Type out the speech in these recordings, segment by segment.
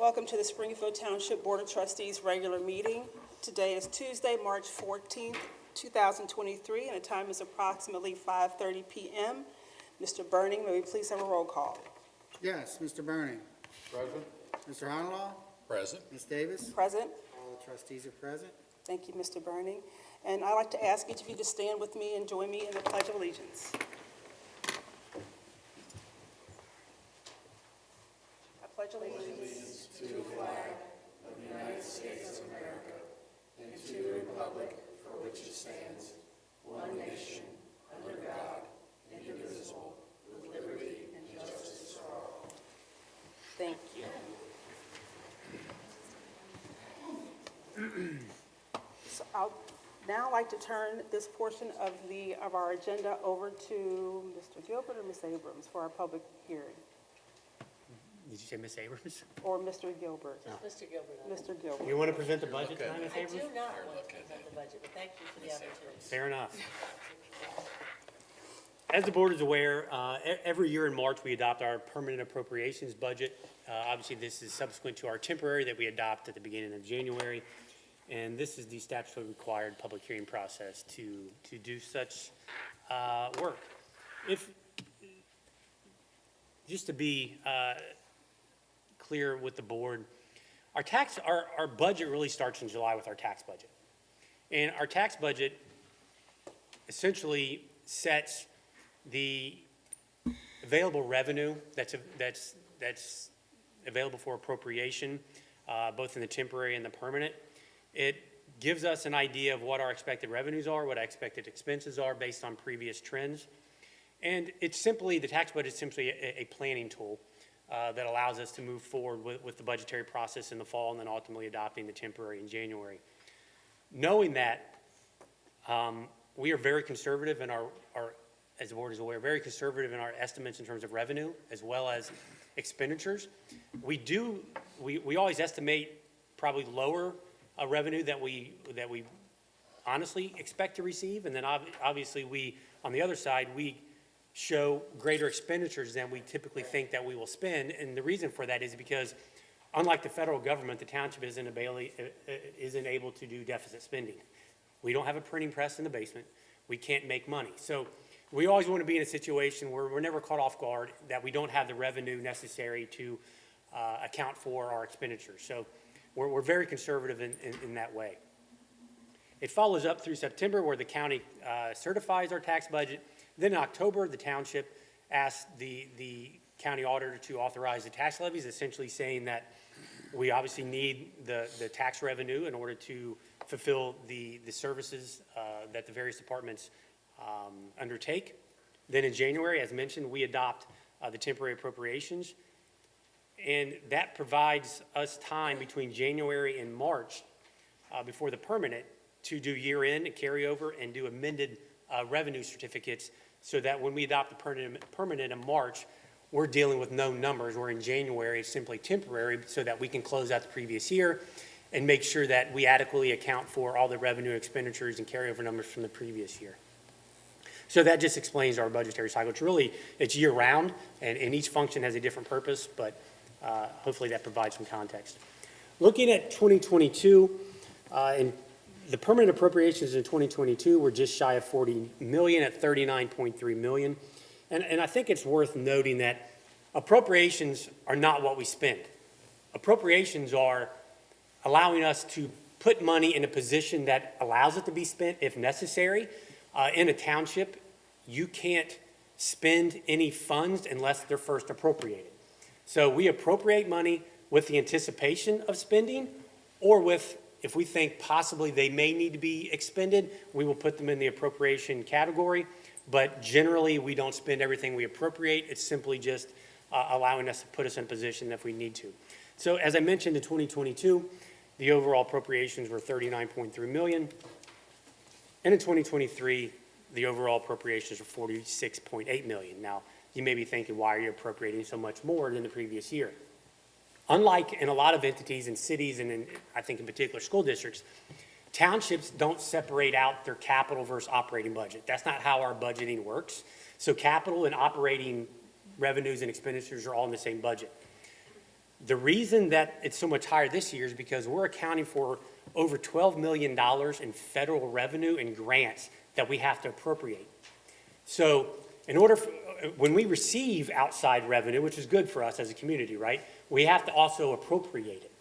Welcome to the Springfield Township Board of Trustees regular meeting. Today is Tuesday, March 14th, 2023, and the time is approximately 5:30 p.m. Mr. Burning, may we please have a roll call? Yes, Mr. Burning. Present. Mr. Honolaw. Present. Ms. Davis. Present. All the trustees are present. Thank you, Mr. Burning. And I'd like to ask each of you to stand with me and join me in the Pledge of Allegiance. I pledge allegiance to the flag of the United States of America and to the republic for which it stands, one nation, under God, indivisible, with liberty and justice for all. Thank you. So I'll now like to turn this portion of our agenda over to Mr. Gilbert or Ms. Abrams for our public hearing. Did you say Ms. Abrams? Or Mr. Gilbert. No. Mr. Gilbert. Mr. Gilbert. You want to present the budget tonight, Ms. I Abrams? do not want to present the budget, but thank you for the opportunity. Fair enough. As the board is aware, every year in March, we adopt our permanent appropriations budget. Obviously, this is subsequent to our temporary that we adopt at the beginning of January. And this is the statutorily required public hearing process to do such work. Just to be clear with the board, our budget really starts in July with our tax budget. And our tax budget essentially sets the available revenue that's available for appropriation, both in the temporary and the permanent. It gives us an idea of what our expected revenues are, what our expected expenses are based on previous trends. And the tax budget is simply a planning tool that allows us to move forward with the budgetary process in the fall and then ultimately adopting the temporary in January. Knowing that, we are very conservative in our, as the board is aware, very conservative in our estimates in terms of revenue as well as expenditures. We always estimate probably lower revenue that we honestly expect to receive, and then obviously on the other side, we show greater expenditures than we typically think that we will spend, and the reason for that is because unlike the federal government, the township isn't able to do deficit spending. We don't have a printing press in the basement. We can't make money. So we always want to be in a situation where we're never caught off guard that we don't have the revenue necessary to account for our expenditures. So we're very conservative in that way. It follows up through September where the county certifies our tax budget. Then in October, the township asks the county auditor to authorize the tax levies, essentially saying that we obviously need the tax revenue in order to fulfill the services that the various departments undertake. Then in January, as mentioned, we adopt the temporary appropriations. And that provides us time between January and March before the permanent to do year-end and carryover and do amended revenue certificates so that when we adopt the permanent in March, we're dealing with known numbers. Where in January, it's simply temporary so that we can close out the previous year and make sure that we adequately account for all the revenue expenditures and carryover numbers from the previous year. So that just explains our budgetary cycle. It's year-round, and each function has a different purpose, but hopefully that provides some context. Looking at 2022, and the permanent appropriations in 2022 were just shy of $40 million at $39.3 million. And I think it's worth noting that appropriations are not what we spend. Appropriations are allowing us to put money in a position that allows it to be spent if necessary. In a township, you can't spend any funds unless they're first appropriated. So we appropriate money with the anticipation of spending, or if we think possibly they may need to be expended, we will put them in the appropriation category. But generally, we don't spend everything we appropriate. It's simply just allowing us to put us in position if we need to. So as I mentioned, in 2022, the overall appropriations were $39.3 million. And in 2023, the overall appropriations are $46.8 million. Now, you may be thinking, why are you appropriating so much more than the previous year? Unlike in a lot of entities and cities, and I think in particular school districts, townships don't separate out their capital versus operating budget. That's not how our budgeting works. So capital and operating revenues and expenditures are all in the same budget. The reason that it's so much higher this year is because we're accounting for over $12 million in federal revenue and grants that we have to appropriate. So in order, when we receive outside revenue, which is good for us as a community, right, we have to also appropriate it.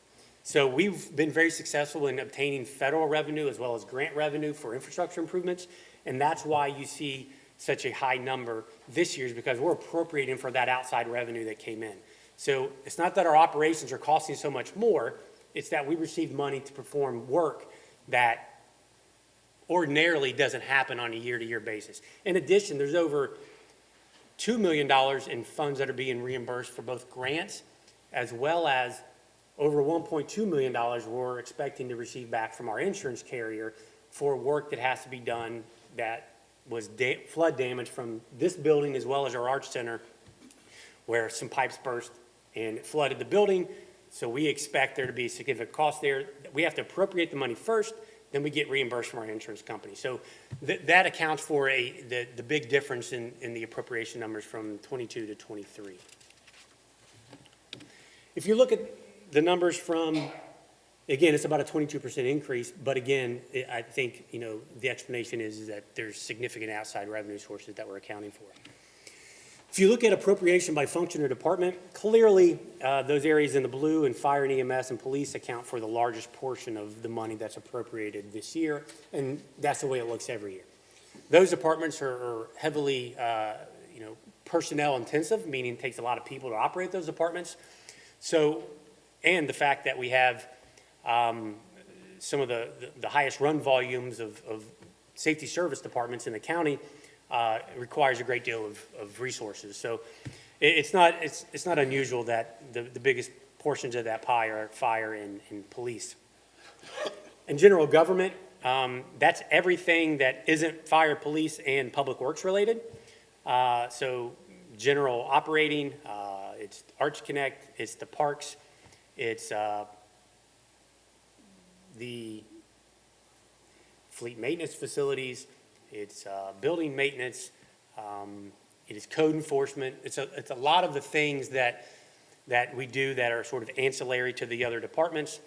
So we've been very successful in obtaining federal revenue as well as grant revenue for infrastructure improvements, and that's why you see such a high number this year, is because we're appropriating for that outside revenue that came in. So it's not that our operations are costing so much more, it's that we receive money to perform work that ordinarily doesn't happen on a year-to-year basis. In addition, there's over $2 million in funds that are being reimbursed for both grants as well as over $1.2 million we're expecting to receive back from our insurance carrier for work that has to be done that was flood damage from this building as well as our Arts Center, where some pipes burst and it flooded the building. So we expect there to be significant cost there. We have to appropriate the money first, then we get reimbursed from our insurance company. So that accounts for the big difference in the appropriation numbers from 22 to 23. If you look at the numbers from, again, it's about a 22% increase, but again, I think, the explanation is that there's significant outside revenue sources that we're accounting for. If you look at appropriation by function or department, clearly those areas in the blue and fire and EMS and police account for the largest portion of the money that's appropriated this year, and that's the way it looks every year. Those departments are heavily, personnel intensive, meaning it takes a lot of people to operate those departments. So, and the fact that we have some of the highest run volumes of safety service departments in the county, requires a great deal of resources. So it's not unusual that the biggest portions of that pie are fire and police. In general government, that's everything that isn't fire, police, and public works related. So general operating, it's Arts Connect, it's the parks, it's the fleet maintenance facilities, it's building maintenance, it is code enforcement. It's a lot of the things that we do that are sort of ancillary to the other departments.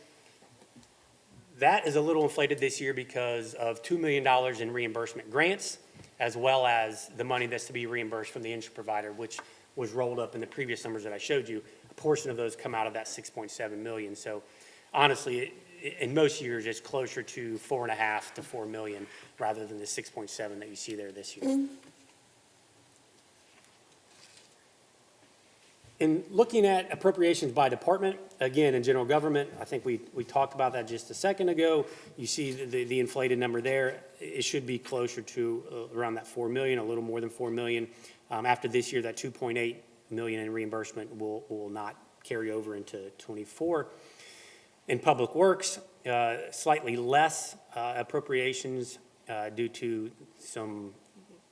That is a little inflated this year because of $2 million in reimbursement grants, as well as the money that's to be reimbursed from the insurance provider, which was rolled up in the previous numbers that I showed you. A portion of those come out of that $6.7 million. So honestly, in most years, it's closer to $4.5 to $4 million rather than the 6.7 that you see there this year. In looking at appropriations by department, again, in general government, I think we talked about that just a second ago. You see the inflated number there. It should be closer to around that $4 million, a little more than $4 million. After this year, that $2.8 million in reimbursement will not carry over into 24. In public works, slightly less appropriations due to some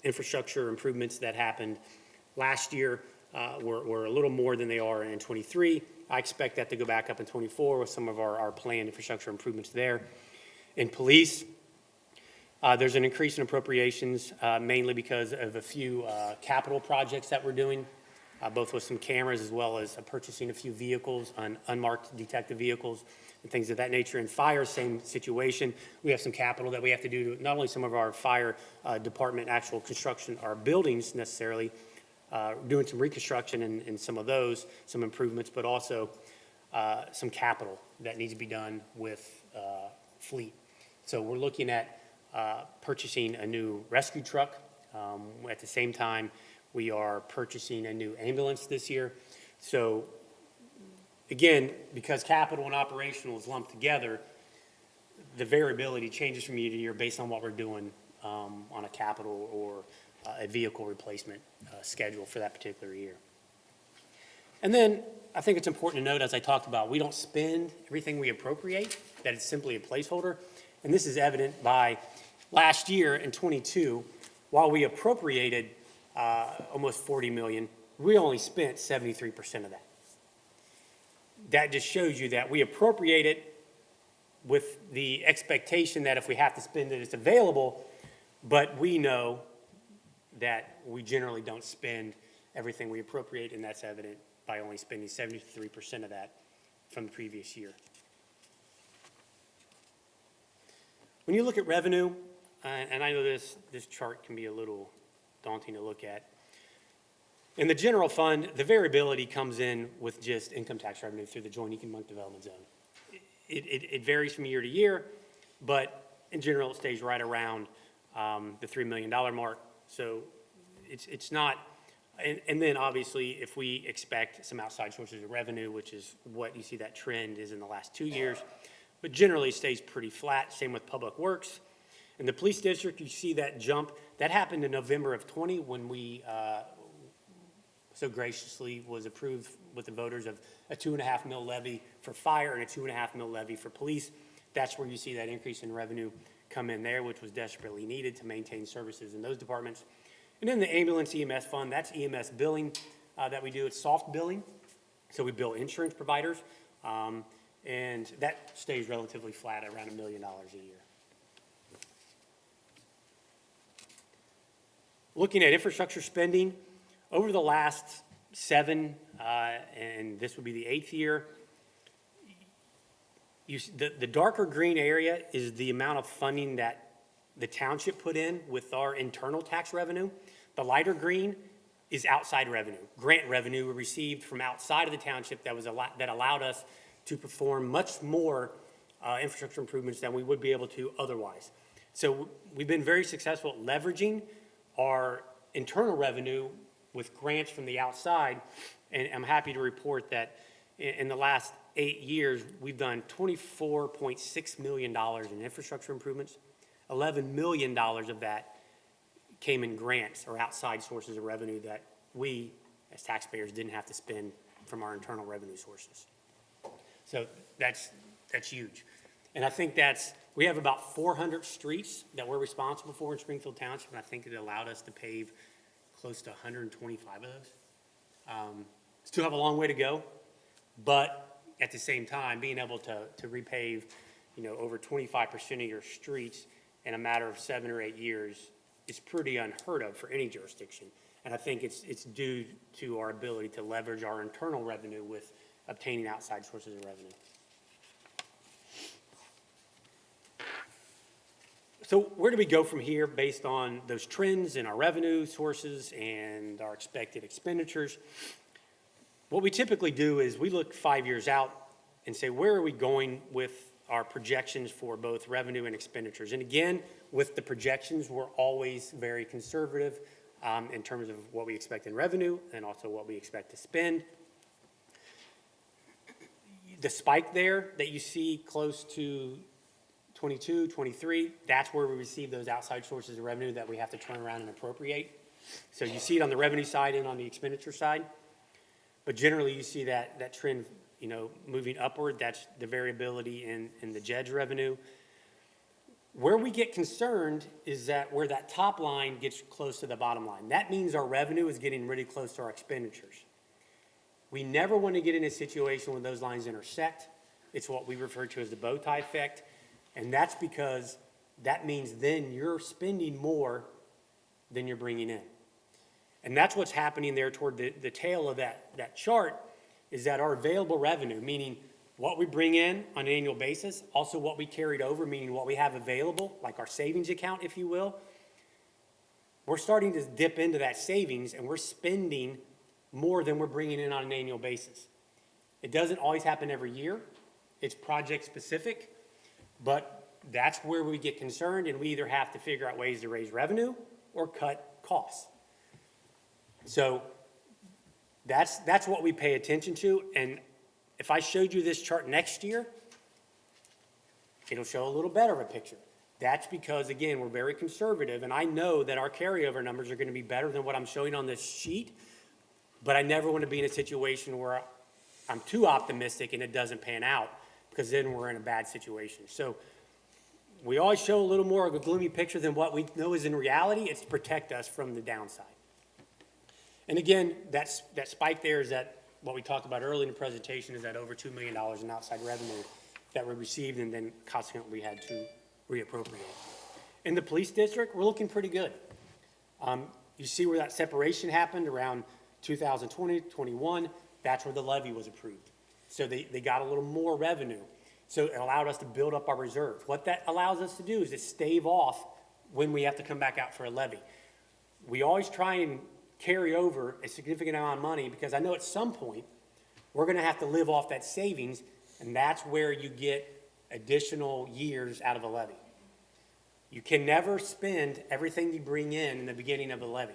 infrastructure improvements that happened last year. Were a little more than they are in 23. I expect that to go back up in 24 with some of our planned infrastructure improvements there. In police, there's an increase in appropriations, mainly because of a few capital projects that we're doing, both with some cameras as well as purchasing a few vehicles, unmarked detective vehicles and things of that nature. In fire, same situation. We have some capital that we have to do to not only some of our fire department actual construction, our buildings necessarily, doing some reconstruction in some of those, some improvements, but also some capital that needs to be done with fleet. So we're looking at purchasing a new rescue truck. At the same time, we are purchasing a new ambulance this year. So again, because capital and operational is lumped together, the variability changes from year to year based on what we're doing on a capital or a vehicle replacement schedule for that particular year. And then I think it's important to note, as I talked about, we don't spend everything we appropriate, that it's simply a placeholder. And this is evident by last year in 22, while we appropriated almost 40 million, we only spent 73% of that. That just shows you that we appropriate it with the expectation that if we have to spend it, it's available, but we know that we generally don't spend everything we appropriate, and that's evident by only spending 73% of that from the previous year. When you look at revenue, and I know this chart can be a little daunting to look at. In the general fund, the variability comes in with just income tax revenue through the Joint Economic Development Zone. It varies from year to year, but in general, it stays right around the $3 million mark. So it's not, and then obviously, if we expect some outside sources of revenue, which is what you see that trend is in the last 2 years, but generally stays pretty flat. Same with Public Works. In the police district, you see that jump. That happened in November of 20 when we so graciously was approved with the voters of a $2.5 million levy for fire and a $2.5 million levy for police. That's where you see that increase in revenue come in there, which was desperately needed to maintain services in those departments. And then the ambulance EMS fund, that's EMS billing that we do. It's soft billing, so we bill insurance providers, and that stays relatively flat at around $1 million a year. Looking at infrastructure spending, over the last 7, and this would be the 8th year, the darker green area is the amount of funding that the township put in with our internal tax revenue. The lighter green is outside revenue, grant revenue we received from outside of the township that allowed us to perform much more infrastructure improvements than we would be able to otherwise. So we've been very successful at leveraging our internal revenue with grants from the outside, and I'm happy to report that in the last 8 years, we've done $24.6 million in infrastructure improvements. $11 million of that came in grants or outside sources of revenue that we, as taxpayers, didn't have to spend from our internal revenue sources. So that's huge. And I think we have about 400 streets that we're responsible for in Springfield Township, and I think it allowed us to pave close to 125 of those. Still have a long way to go, but at the same time, being able to repave, over 25% of your streets in a matter of 7 or 8 years is pretty unheard of for any jurisdiction. And I think it's due to our ability to leverage our internal revenue with obtaining outside sources of revenue. So where do we go from here based on those trends in our revenue sources and our expected expenditures? What we typically do is we look 5 years out and say, where are we going with our projections for both revenue and expenditures? And again, with the projections, we're always very conservative in terms of what we expect in revenue and also what we expect to spend. The spike there that you see close to 22, 23, that's where we receive those outside sources of revenue that we have to turn around and appropriate. So you see it on the revenue side and on the expenditure side. But generally you see that trend, moving upward. That's the variability in the JEDS revenue. Where we get concerned is that where that top line gets close to the bottom line. That means our revenue is getting really close to our expenditures. We never want to get in a situation where those lines intersect. It's what we refer to as the bow tie effect. And that's because that means then you're spending more than you're bringing in. And that's what's happening there toward the tail of that chart, is that our available revenue, meaning what we bring in on an annual basis, also what we carried over, meaning what we have available, like our savings account, if you will, we're starting to dip into that savings and we're spending more than we're bringing in on an annual basis. It doesn't always happen every year. It's project specific. But that's where we get concerned, and we either have to figure out ways to raise revenue or cut costs. So that's what we pay attention to. And if I showed you this chart next year, it'll show a little better of a picture. That's because, again, we're very conservative, and I know that our carryover numbers are going to be better than what I'm showing on this sheet, but I never want to be in a situation where I'm too optimistic and it doesn't pan out, because then we're in a bad situation. So we always show a little more of a gloomy picture than what we know is in reality. It's to protect us from the downside. And again, that spike there is that what we talked about earlier in the presentation, is that over $2 million in outside revenue that we received and then consequently we had to reappropriate. In the police district, we're looking pretty good. You see where that separation happened around 2020, 21. That's where the levy was approved. So they got a little more revenue. So it allowed us to build up our reserve. What that allows us to do is to stave off when we have to come back out for a levy. We always try and carry over a significant amount of money because I know at some point we're going to have to live off that savings, and that's where you get additional years out of a levy. You can never spend everything you bring in the beginning of a levy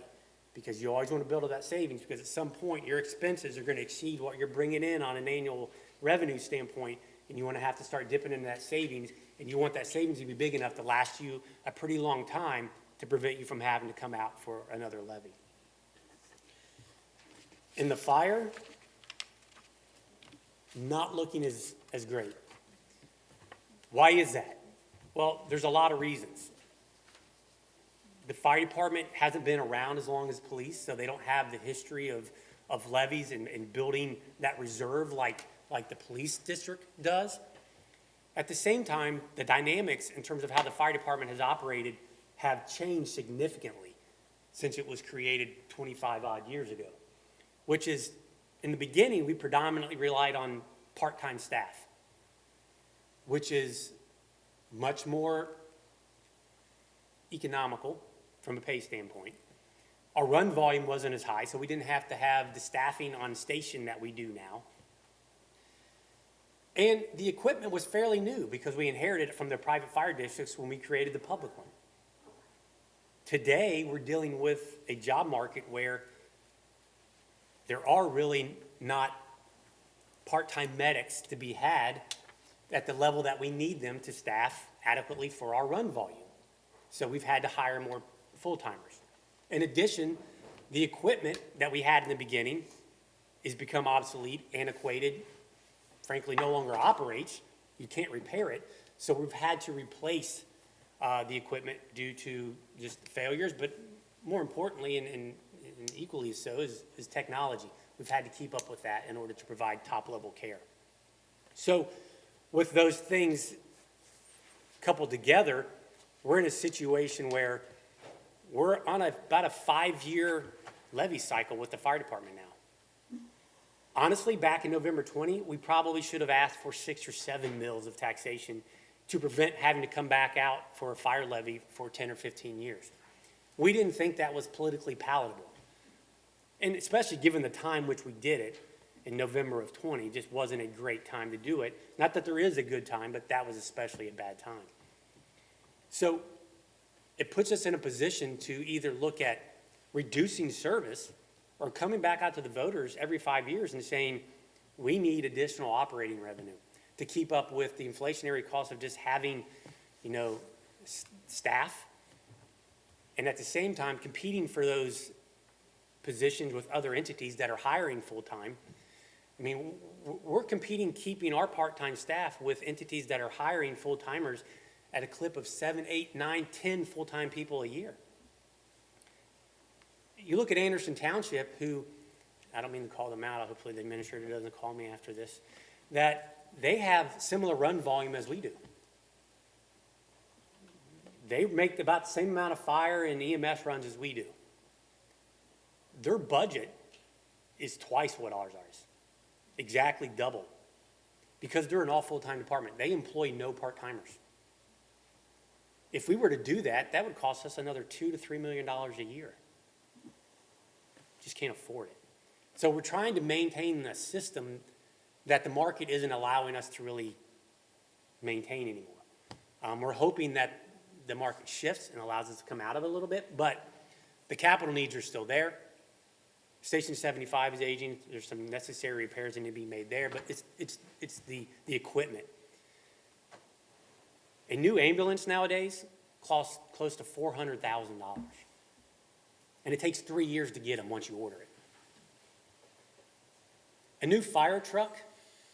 because you always want to build up that savings because at some point your expenses are going to exceed what you're bringing in on an annual revenue standpoint, and you want to have to start dipping into that savings, and you want that savings to be big enough to last you a pretty long time to prevent you from having to come out for another levy. In the fire, not looking as great. Why is that? Well, there's a lot of reasons. The fire department hasn't been around as long as police, so they don't have the history of levies and building that reserve like the police district does. At the same time, the dynamics in terms of how the fire department has operated have changed significantly since it was created 25 odd years ago, which is, in the beginning, we predominantly relied on part-time staff, which is much more economical from a pay standpoint. Our run volume wasn't as high, so we didn't have to have the staffing on station that we do now. And the equipment was fairly new because we inherited it from the private fire districts when we created the public one. Today, we're dealing with a job market where there are really not part-time medics to be had at the level that we need them to staff adequately for our run volume. So we've had to hire more full-timers. In addition, the equipment that we had in the beginning has become obsolete, antiquated, frankly no longer operates. You can't repair it. So we've had to replace the equipment due to just failures, but more importantly and equally so is technology. We've had to keep up with that in order to provide top-level care. So with those things coupled together, we're in a situation where we're on about a 5-year levy cycle with the fire department now. Honestly, back in November 20, we probably should have asked for 6 or 7 mills of taxation to prevent having to come back out for a fire levy for 10 or 15 years. We didn't think that was politically palatable. And especially given the time which we did it in November of 20, just wasn't a great time to do it. Not that there is a good time, but that was especially a bad time. So it puts us in a position to either look at reducing service or coming back out to the voters every 5 years and saying, we need additional operating revenue to keep up with the inflationary cost of just having, staff, and at the same time competing for those positions with other entities that are hiring full-time. I mean, we're competing keeping our part-time staff with entities that are hiring full-timers at a clip of 7, 8, 9, 10 full-time people a year. You look at Anderson Township, who, I don't mean to call them out, hopefully the administrator doesn't call me after this, that they have similar run volume as we do. They make about the same amount of fire and EMS runs as we do. Their budget is twice what ours is, exactly double, because they're an all full-time department. They employ no part-timers. If we were to do that, that would cost us another $2 to $3 million a year. Just can't afford it. So we're trying to maintain a system that the market isn't allowing us to really maintain anymore. We're hoping that the market shifts and allows us to come out of it a little bit, but the capital needs are still there. Station 75 is aging. There's some necessary repairs that need to be made there, but it's the equipment. A new ambulance nowadays costs close to $400,000. And it takes 3 years to get them once you order it. A new fire truck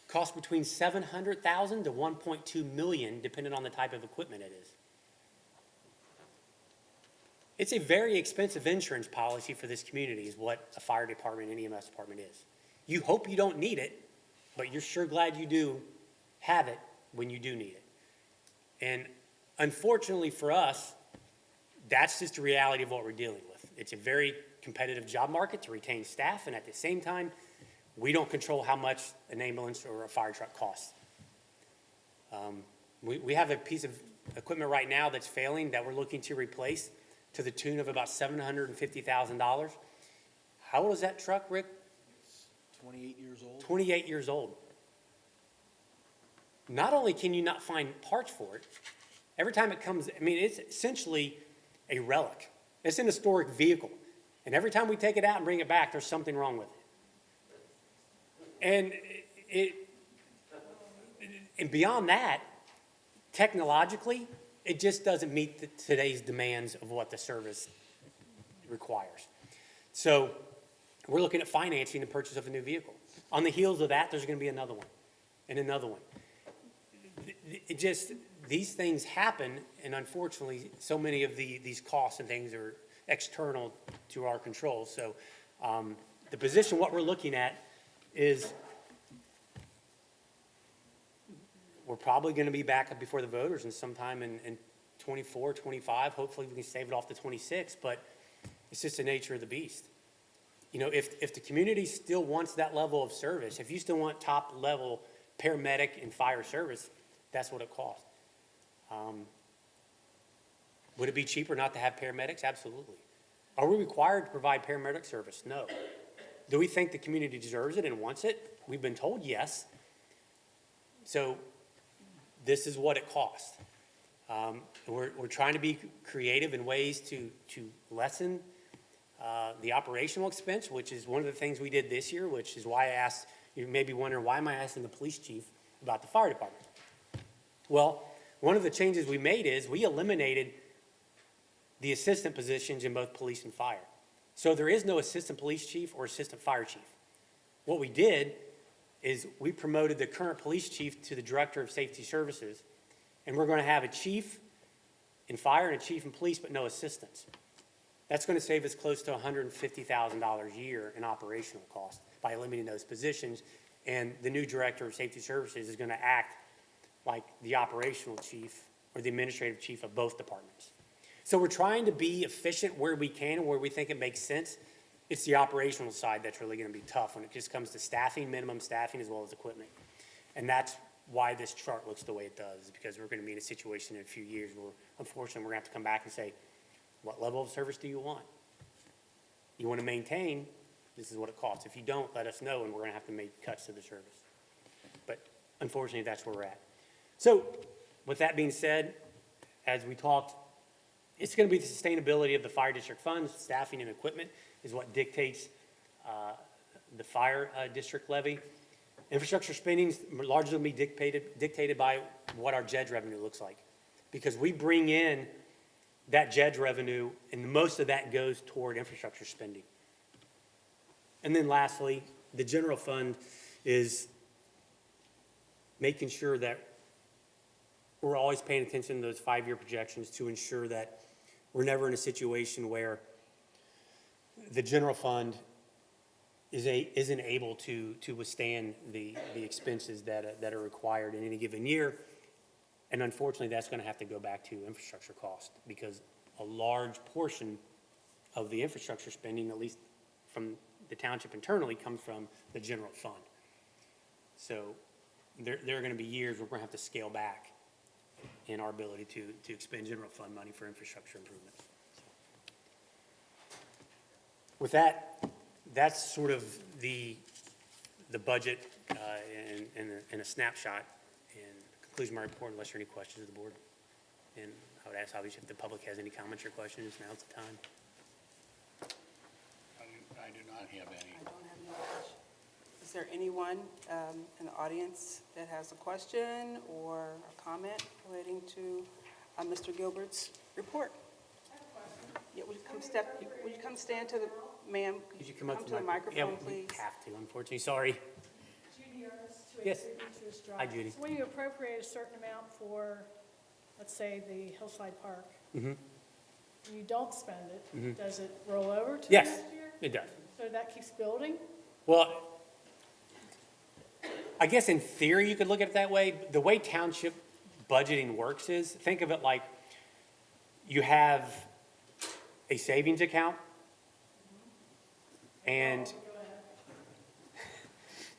costs between $700,000 to $1.2 million, depending on the type of equipment it is. It's a very expensive insurance policy for this community is what a fire department and EMS department is. You hope you don't need it, but you're sure glad you do have it when you do need it. And unfortunately for us, that's just the reality of what we're dealing with. It's a very competitive job market to retain staff, and at the same time, We don't control how much an ambulance or a fire truck costs. We have a piece of equipment right now that's failing that we're looking to replace to the tune of about $750,000. How old is that truck, Rick? 28 years old. 28 years old. Not only can you not find parts for it, every time it comes, I mean, it's essentially a relic. It's an historic vehicle. And every time we take it out and bring it back, there's something wrong with it. And beyond that, technologically, it just doesn't meet today's demands of what the service requires. So we're looking at financing the purchase of a new vehicle. On the heels of that, there's going to be another one and another one. It just, these things happen, and unfortunately, so many of these costs and things are external to our control. So the position, what we're looking at is we're probably going to be back up before the voters and sometime in 24, 25. Hopefully we can save it off to 26, but it's just the nature of the beast. You know, if the community still wants that level of service, if you still want top level paramedic and fire service, that's what it costs. Would it be cheaper not to have paramedics? Absolutely. Are we required to provide paramedic service? No. Do we think the community deserves it and wants it? We've been told yes. So this is what it costs. We're trying to be creative in ways to lessen the operational expense, which is one of the things we did this year, which is why I asked, you may be wondering, why am I asking the police chief about the fire department? Well, one of the changes we made is we eliminated the assistant positions in both police and fire. So there is no assistant police chief or assistant fire chief. What we did is we promoted the current police chief to the director of safety services, and we're going to have a chief in fire and a chief in police, but no assistants. That's going to save us close to $150,000 a year in operational cost by eliminating those positions, and the new director of safety services is going to act like the operational chief or the administrative chief of both departments. So we're trying to be efficient where we can and where we think it makes sense. It's the operational side that's really going to be tough when it just comes to staffing, minimum staffing, as well as equipment. And that's why this chart looks the way it does, because we're going to be in a situation in a few years where, unfortunately, we're going to have to come back and say, what level of service do you want? You want to maintain, this is what it costs. If you don't, let us know, and we're going to have to make cuts to the service. But unfortunately, that's where we're at. So with that being said, as we talked, it's going to be the sustainability of the fire district funds, staffing and equipment is what dictates the fire district levy. Infrastructure spending is largely going to be dictated by what our JED revenue looks like, because we bring in that JED revenue, and most of that goes toward infrastructure spending. And then lastly, the general fund is making sure that we're always paying attention to those 5-year projections to ensure that we're never in a situation where the general fund isn't able to withstand the expenses that are required in any given year. And unfortunately, that's going to have to go back to infrastructure cost, because a large portion of the infrastructure spending, at least from the township internally, comes from the general fund. So there are going to be years where we're going to have to scale back in our ability to expend general fund money for infrastructure improvement. With that, that's sort of the budget in a snapshot, and conclusion of my report, unless there are any questions of the board. And I would ask, obviously, if the public has any comments or questions, now's the time. I do not have any. I don't have any questions. Is there anyone in the audience that has a question or a comment relating to Mr. Gilbert's report? Yeah, would you come stand to the, ma'am? Could you come up to the microphone, yeah, please? We have to, unfortunately. Sorry. Judy Ernst, Yes. 283 Beatrice Drive. Hi, Judy. So when you appropriate a certain amount for, let's say, the Hillside Park, and you don't spend it, does it roll over to Yes, next year? it does. So that keeps building? Well, I guess in theory you could look at it that way. The way township budgeting works is, think of it like you have a savings account, and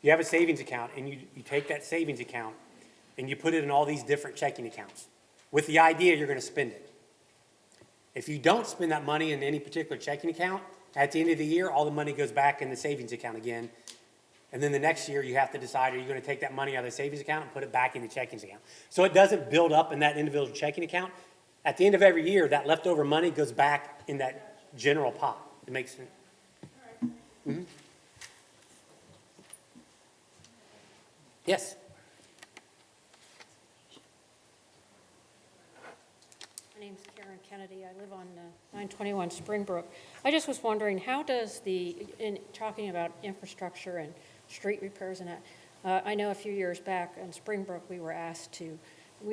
you have a savings account, and you take that savings account, and you put it in all these different checking accounts, with the idea you're gonna spend it. If you don't spend that money in any particular checking account, at the end of the year, all the money goes back in the savings account again. And then the next year, you have to decide, are you gonna take that money out of the savings account and put it back in the checking account? So it doesn't build up in that individual checking account. At the end of every year, that leftover money goes back in that general pot. It makes sense? Mhm. Yes? My name's Karen Kennedy. I live on 921 Springbrook. I just was wondering, how does in talking about infrastructure and street repairs and that, I know a few years back in Springbrook, we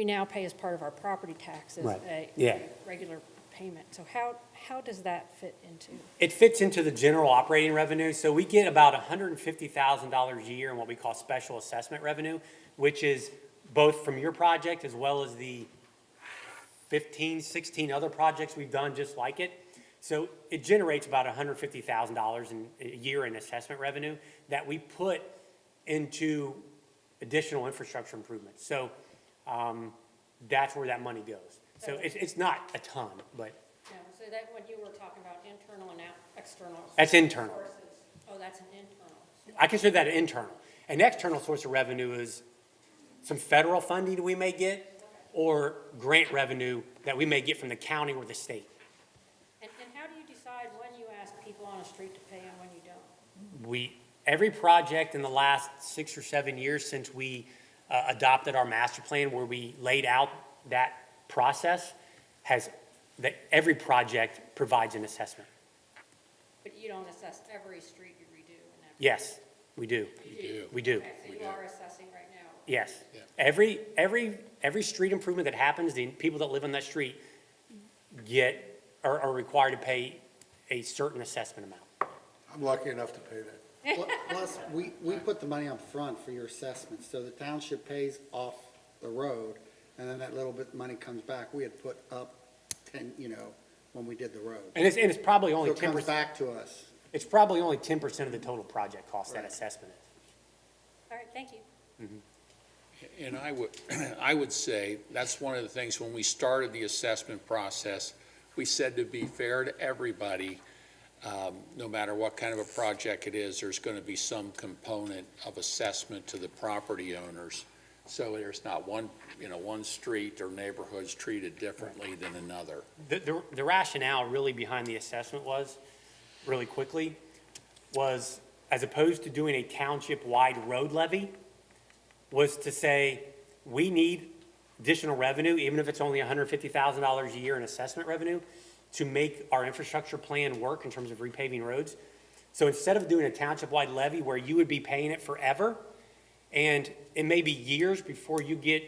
now pay as part of our property taxes Right. a Yeah. regular payment. So how does that fit into? It fits into the general operating revenue. So we get about $150,000 a year in what we call special assessment revenue, which is both from your project as well as the 15, 16 other projects we've done just like it. So it generates about $150,000 a year in assessment revenue that we put into additional infrastructure improvements. So that's where that money goes. So it's not a ton, but No, so that when you were talking about internal and external. That's internal. sources. Oh, that's an internal. I consider that internal. An external source of revenue is some federal funding we may get or grant revenue that we may get from the county or the state. And how do you decide when you ask people on a street to pay and when you don't? Every project in the last 6 or 7 years since we adopted our master plan where we laid out that process every project provides an assessment. But you don't assess every street you redo and every. Yes, we do. We do. Okay, so you are assessing right now. Yes. Yeah. Every street improvement that happens, the people that live on that street are required to pay a certain assessment amount. I'm lucky enough to pay that. Plus, we put the money up front for your assessment, so the township pays off the road, and then that little bit of money comes back. We had put up 10, when we did the road. And it's probably So only it comes 10%. back to us. It's probably only 10% of the total project cost, that assessment is. All right, thank you. And I would say, that's one of the things, when we started the assessment process, we said to be fair to everybody, no matter what kind of a project it is, there's going to be some component of assessment to the property owners. So there's not one street or neighborhood's treated differently than another. The rationale really behind the assessment was, really quickly, was as opposed to doing a township-wide road levy, was to say, we need additional revenue, even if it's only $150,000 a year in assessment revenue, to make our infrastructure plan work in terms of repaving roads. So instead of doing a township-wide levy where you would be paying it forever, and it may be years before you get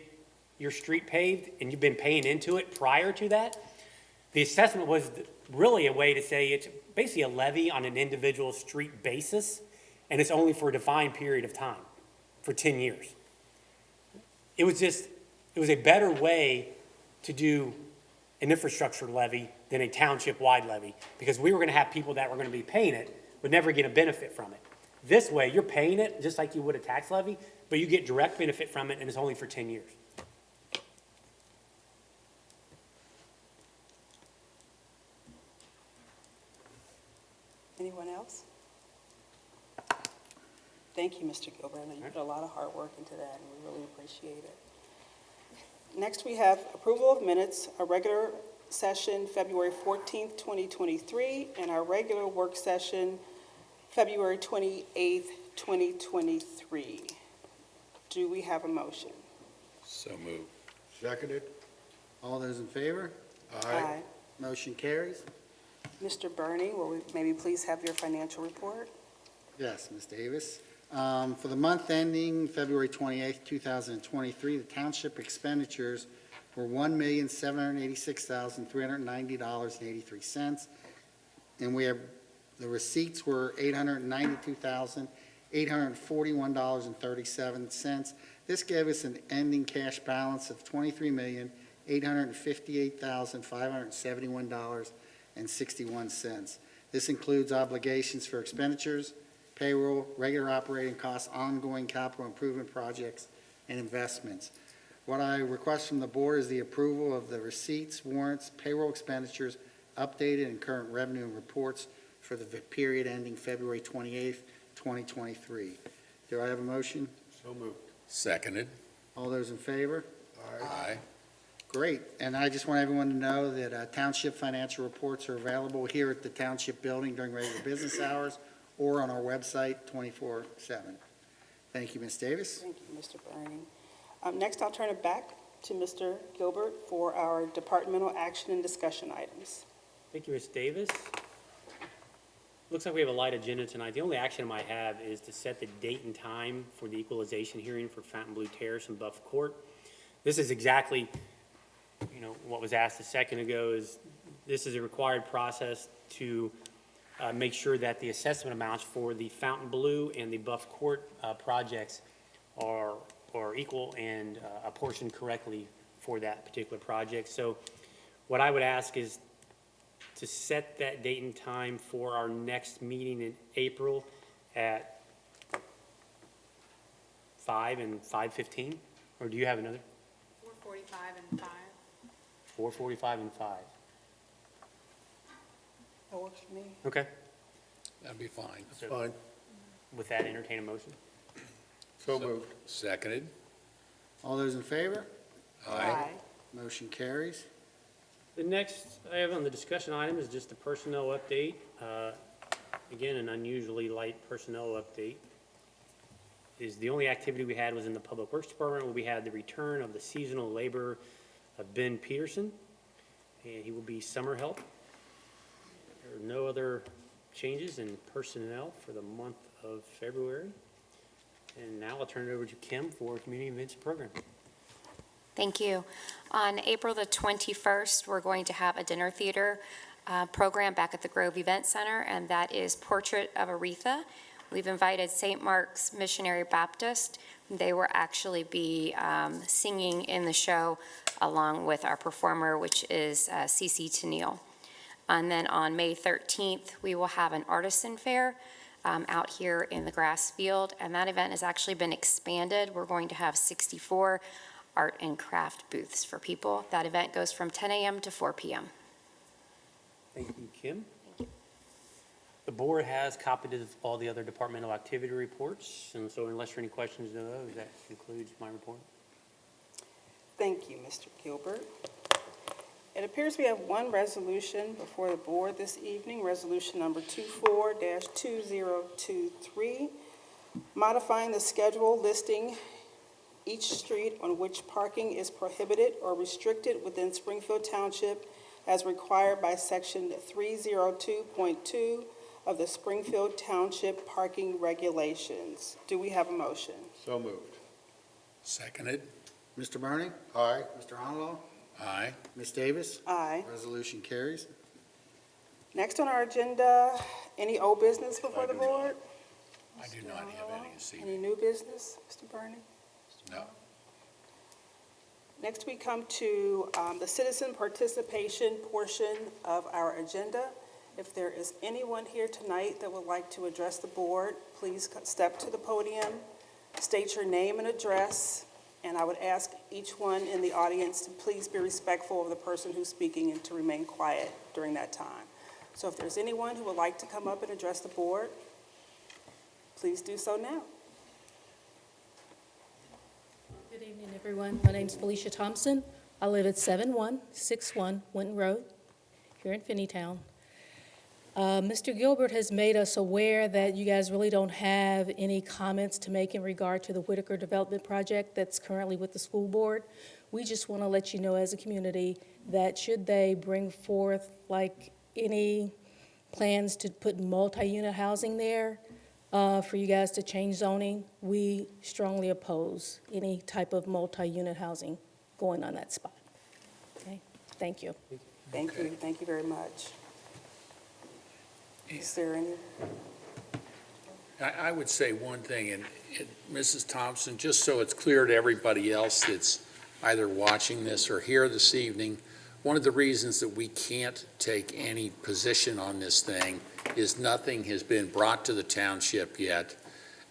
your street paved, and you've been paying into it prior to that, the assessment was really a way to say it's basically a levy on an individual street basis, and it's only for a defined period of time, for 10 years. It was a better way to do an infrastructure levy than a township-wide levy, because we were gonna have people that were gonna be paying it, but never get a benefit from it. This way, you're paying it just like you would a tax levy, but you get direct benefit from it, and it's only for 10 years. Anyone else? Thank you, Mr. Gilbert. I know you put a lot of hard work into that, and we really appreciate it. Next, we have approval of minutes, our regular session, February 14th, 2023, and our regular work session, February 28th, 2023. Do we have a motion? So moved. Seconded? All those in favor? Aye. Motion carries. Mr. Bernie, will we maybe please have your financial report? Yes, Ms. Davis. For the month ending February 28th, 2023, the township expenditures were $1,786,390.83. And the receipts were $892,841.37. This gave us an ending cash balance of $23,858,571.61. This includes obligations for expenditures, payroll, regular operating costs, ongoing capital improvement projects, and investments. What I request from the board is the approval of the receipts, warrants, payroll expenditures, updated and current revenue reports for the period ending February 28th, 2023. Do I have a motion? So moved. Seconded. All those in favor? Aye. Great, and I just want everyone to know that township financial reports are available here at the township building during regular business hours or on our website 24/7. Thank you, Ms. Davis. Thank you, Mr. Burning. Next, I'll turn it back to Mr. Gilbert for our departmental action and discussion items. Thank you, Ms. Davis. Looks like we have a light agenda tonight. The only action I have is to set the date and time for the equalization hearing for Fontainebleau Terrace and Buff Court. This is exactly, what was asked a second ago is this is a required process to make sure that the assessment amounts for the Fontainebleau and the Buff Court projects are equal and apportioned correctly for that particular project. So what I would ask is to set that date and time for our next meeting in April at 5 and 5:15, or do you have another? 4:45 and 5. 4:45 and 5. That works for me. Okay. That'd be fine. So Fine. with that, entertain a motion. So moved. Seconded. All those in favor? Aye. Motion carries. The next I have on the discussion item is just the personnel update. Again, an unusually light personnel update. Is the only activity we had was in the Public Works Department, where we had the return of the seasonal labor of Ben Peterson, and he will be summer help. There are no other changes in personnel for the month of February. And now I'll turn it over to Kim for community events and program. Thank you. On April the 21st, we're going to have a dinner theater program back at the Grove Event Center, and that is Portrait of Aretha. We've invited St. Mark's Missionary Baptist. They will actually be singing in the show along with our performer, which is CeCe Tennille. And then on May 13th, we will have an artisan fair out here in the grass field, and that event has actually been expanded. We're going to have 64 art and craft booths for people. That event goes from 10 a.m. to 4 p.m. Thank you, Kim. The board has copied of all the other departmental activity reports, and so unless there are any questions to those, that concludes my report. Thank you, Mr. Gilbert. It appears we have one resolution before the board this evening, resolution number 24-2023, modifying the schedule listing each street on which parking is prohibited or restricted within Springfield Township as required by Section 302.2 of the Springfield Township Parking Regulations. Do we have a motion? So moved. Seconded. Mr. Burning? Aye. Mr. Honolo? Aye. Ms. Davis? Aye. Resolution carries. Next on our agenda, any old business before the board? I do not have any this Any evening. new business, Mr. Burning? No. Next, we come to the citizen participation portion of our agenda. If there is anyone here tonight that would like to address the board, please step to the podium, state your name and address, and I would ask each one in the audience to please be respectful of the person who's speaking and to remain quiet during that time. So if there's anyone who would like to come up and address the board, please do so now. Good evening, everyone. My name's Felicia Thompson. I live at 7161 Winton Road here in Finneytown. Mr. Gilbert has made us aware that you guys really don't have any comments to make in regard to the Whitaker Development Project that's currently with the school board. We just want to let you know as a community that should they bring forth like any plans to put multi-unit housing there, for you guys to change zoning, we strongly oppose any type of multi-unit housing going on that spot. Okay, thank you. Thank you. Thank you very much. Is there any? I would say one thing, and Mrs. Thompson, just so it's clear to everybody else that's either watching this or here this evening, one of the reasons that we can't take any position on this thing is nothing has been brought to the township yet.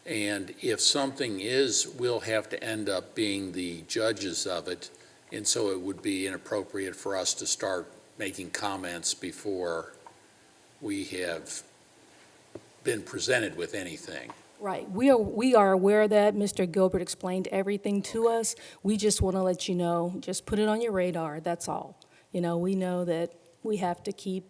And if something is, we'll have to end up being the judges of it. And so it would be inappropriate for us to start making comments before we have been presented with anything. Right. We are aware of that. Mr. Gilbert explained everything to us. We just want to let you know, just put it on your radar, that's all. You know, we know that we have to keep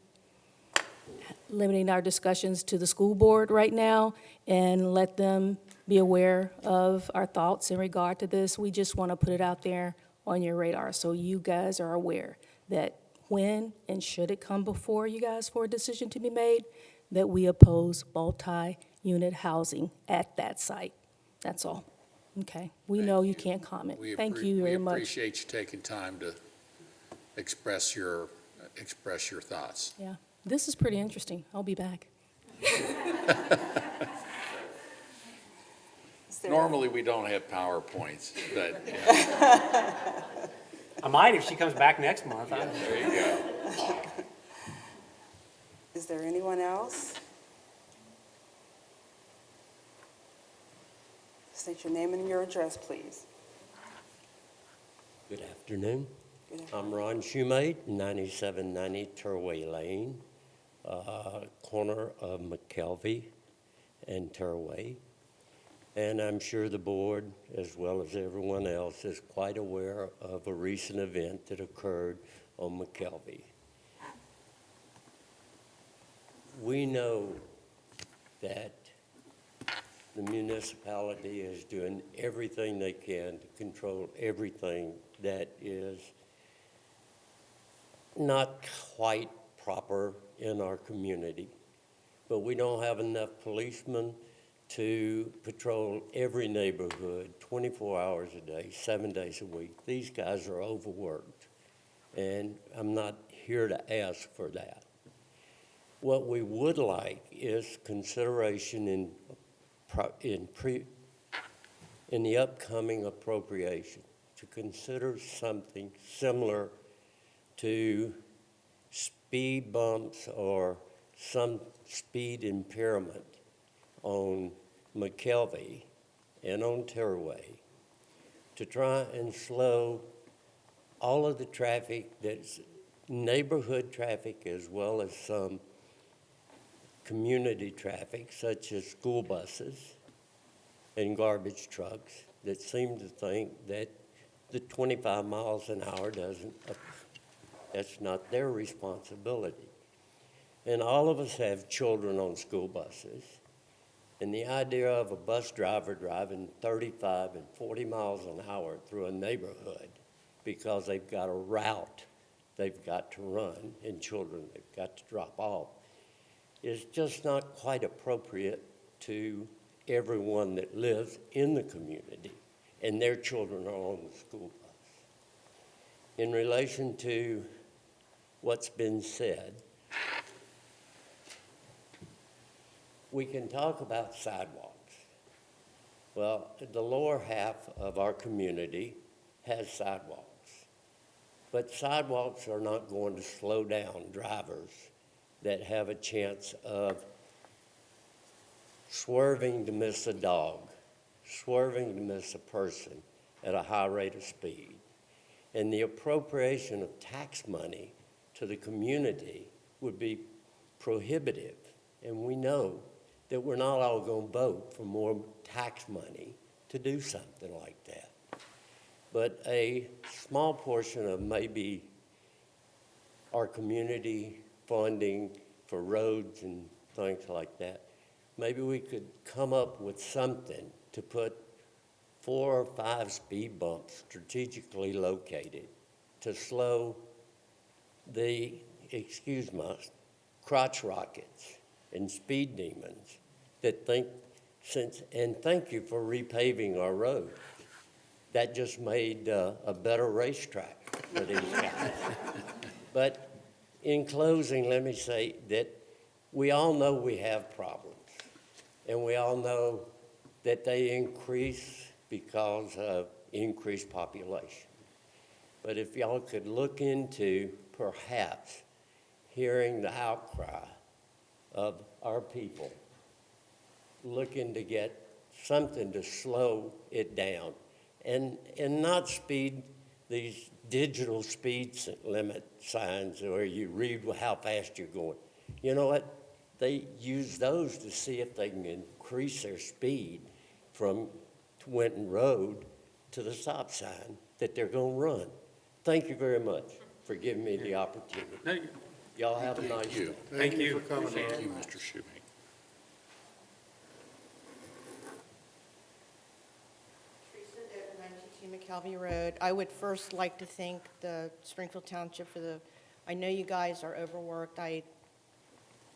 limiting our discussions to the school board right now and let them be aware of our thoughts in regard to this. We just want to put it out there on your radar so you guys are aware that when and should it come before you guys for a decision to be made, that we oppose multi-unit housing at that site. That's all. Okay? We know you can't comment. Thank you very much. We appreciate you taking time to express your thoughts. Yeah. This is pretty interesting. I'll be back. Normally, we don't have PowerPoints, but yeah. I might if she comes back next month. Yeah, there you go. Is there anyone else? State your name and your address, please. Good afternoon. Good I'm Ron Shoemate, 9790 Turway Lane, corner of McKelvey and Turway. And I'm sure the board, as well as everyone else, is quite aware of a recent event that occurred on McKelvey. We know that the municipality is doing everything they can to control everything that is not quite proper in our community. But we don't have enough policemen to patrol every neighborhood 24 hours a day, 7 days a week. These guys are overworked, and I'm not here to ask for that. What we would like is consideration in the upcoming appropriation to consider something similar to speed bumps or some speed impairment on McKelvey and on Terraway to try and slow all of the traffic that's neighborhood traffic as well as some community traffic such as school buses and garbage trucks that seem to think that the 25 miles an hour that's not their responsibility. And all of us have children on school buses. And the idea of a bus driver driving 35 and 40 miles an hour through a neighborhood because they've got a route they've got to run and children they've got to drop off is just not quite appropriate to everyone that lives in the community and their children are on the school bus. In relation to what's been said, we can talk about sidewalks. Well, the lower half of our community has sidewalks, but sidewalks are not going to slow down drivers that have a chance of swerving to miss a dog, swerving to miss a person at a high rate of speed. And the appropriation of tax money to the community would be prohibitive. And we know that we're not all going to vote for more tax money to do something like that. But a small portion of maybe our community funding for roads and things like that, maybe we could come up with something to put 4 or 5 speed bumps strategically located to slow the, crotch rockets and speed demons that think and thank you for repaving our road. That just made a better racetrack for these guys. But in closing, let me say that we all know we have problems, and we all know that they increase because of increased population. but if y'all could look into perhaps hearing the outcry of our people, looking to get something to slow it down and not speed these digital speed limit signs where you read how fast you're going. You know what? They use those to see if they can increase their speed from Winton Road to the stop sign that they're going to run. Thank you very much for giving me the opportunity. No, Y'all have a nice day. Thank you. for coming. Appreciate it. Thank you, Mr. Shoemake. Teresa at 92 McKelvey Road. I would first like to thank the Springfield Township for I know you guys are overworked. I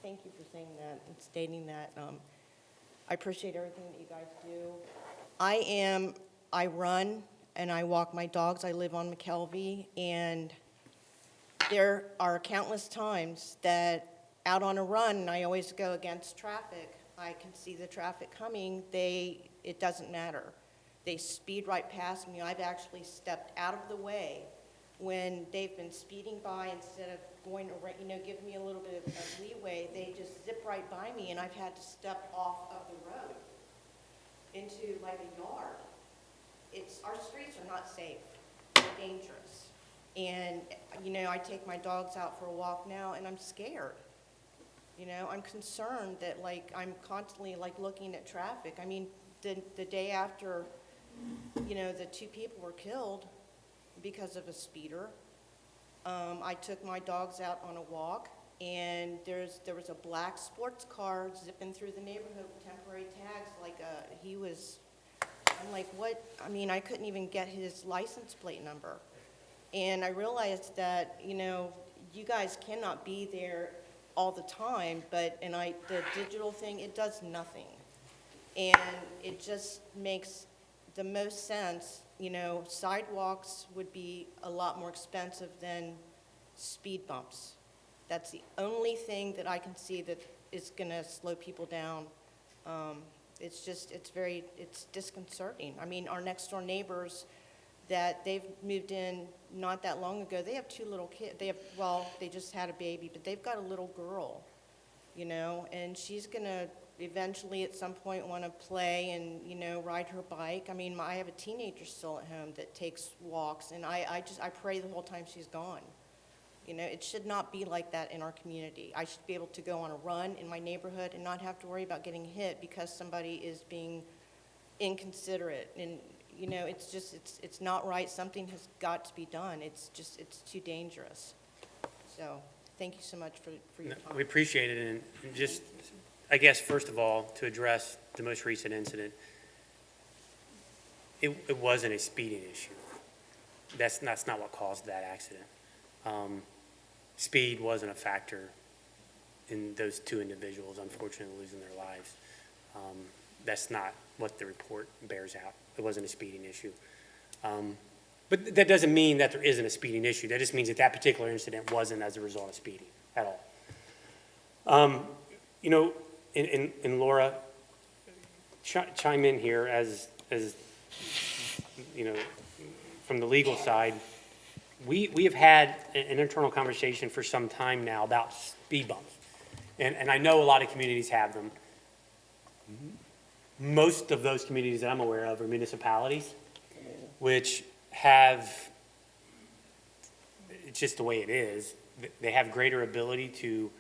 thank you for saying that and stating that. I appreciate everything that you guys do. I run and I walk my dogs. I live on McKelvey, and there are countless times that out on a run, and I always go against traffic. I can see the traffic coming. It doesn't matter. They speed right past me. I've actually stepped out of the way when they've been speeding by instead of going around, giving me a little bit of leeway. They just zip right by me, and I've had to step off of the road into like a yard. Our streets are not safe. They're dangerous. And, I take my dogs out for a walk now, and I'm scared. I'm concerned that, I'm constantly, looking at traffic. I mean, the day after, the 2 people were killed because of a speeder, I took my dogs out on a walk, and there was a black sports car zipping through the neighborhood with temporary tags, I'm like, what? I mean, I couldn't even get his license plate number. And I realized that, you guys cannot be there all the time, the digital thing, it does nothing. And it just makes the most sense, sidewalks would be a lot more expensive than speed bumps. That's the only thing that I can see that is gonna slow people down. It's disconcerting. I mean, our next door neighbors that they've moved in not that long ago, they have 2 little kids. They just had a baby, but they've got a little girl, and she's gonna eventually at some point want to play and, ride her bike. I mean, I have a teenager still at home that takes walks, and I pray the whole time she's gone. It should not be like that in our community. I should be able to go on a run in my neighborhood and not have to worry about getting hit because somebody is being inconsiderate. And, it's not right. Something has got to be done. It's too dangerous. So, thank you so much for your time. We appreciate it, and just, I guess, first of all, to address the most recent incident, it wasn't a speeding issue. That's not what caused that accident. Speed wasn't a factor in those 2 individuals unfortunately losing their lives. That's not what the report bears out. It wasn't a speeding issue. But that doesn't mean that there isn't a speeding issue. That just means that particular incident wasn't as a result of speeding at all. And Laura, chime in here as from the legal side. We have had an internal conversation for some time now about speed bumps. And I know a lot of communities have them. Most of those communities that I'm aware of are municipalities, which have, it's just the way it is, they have greater ability to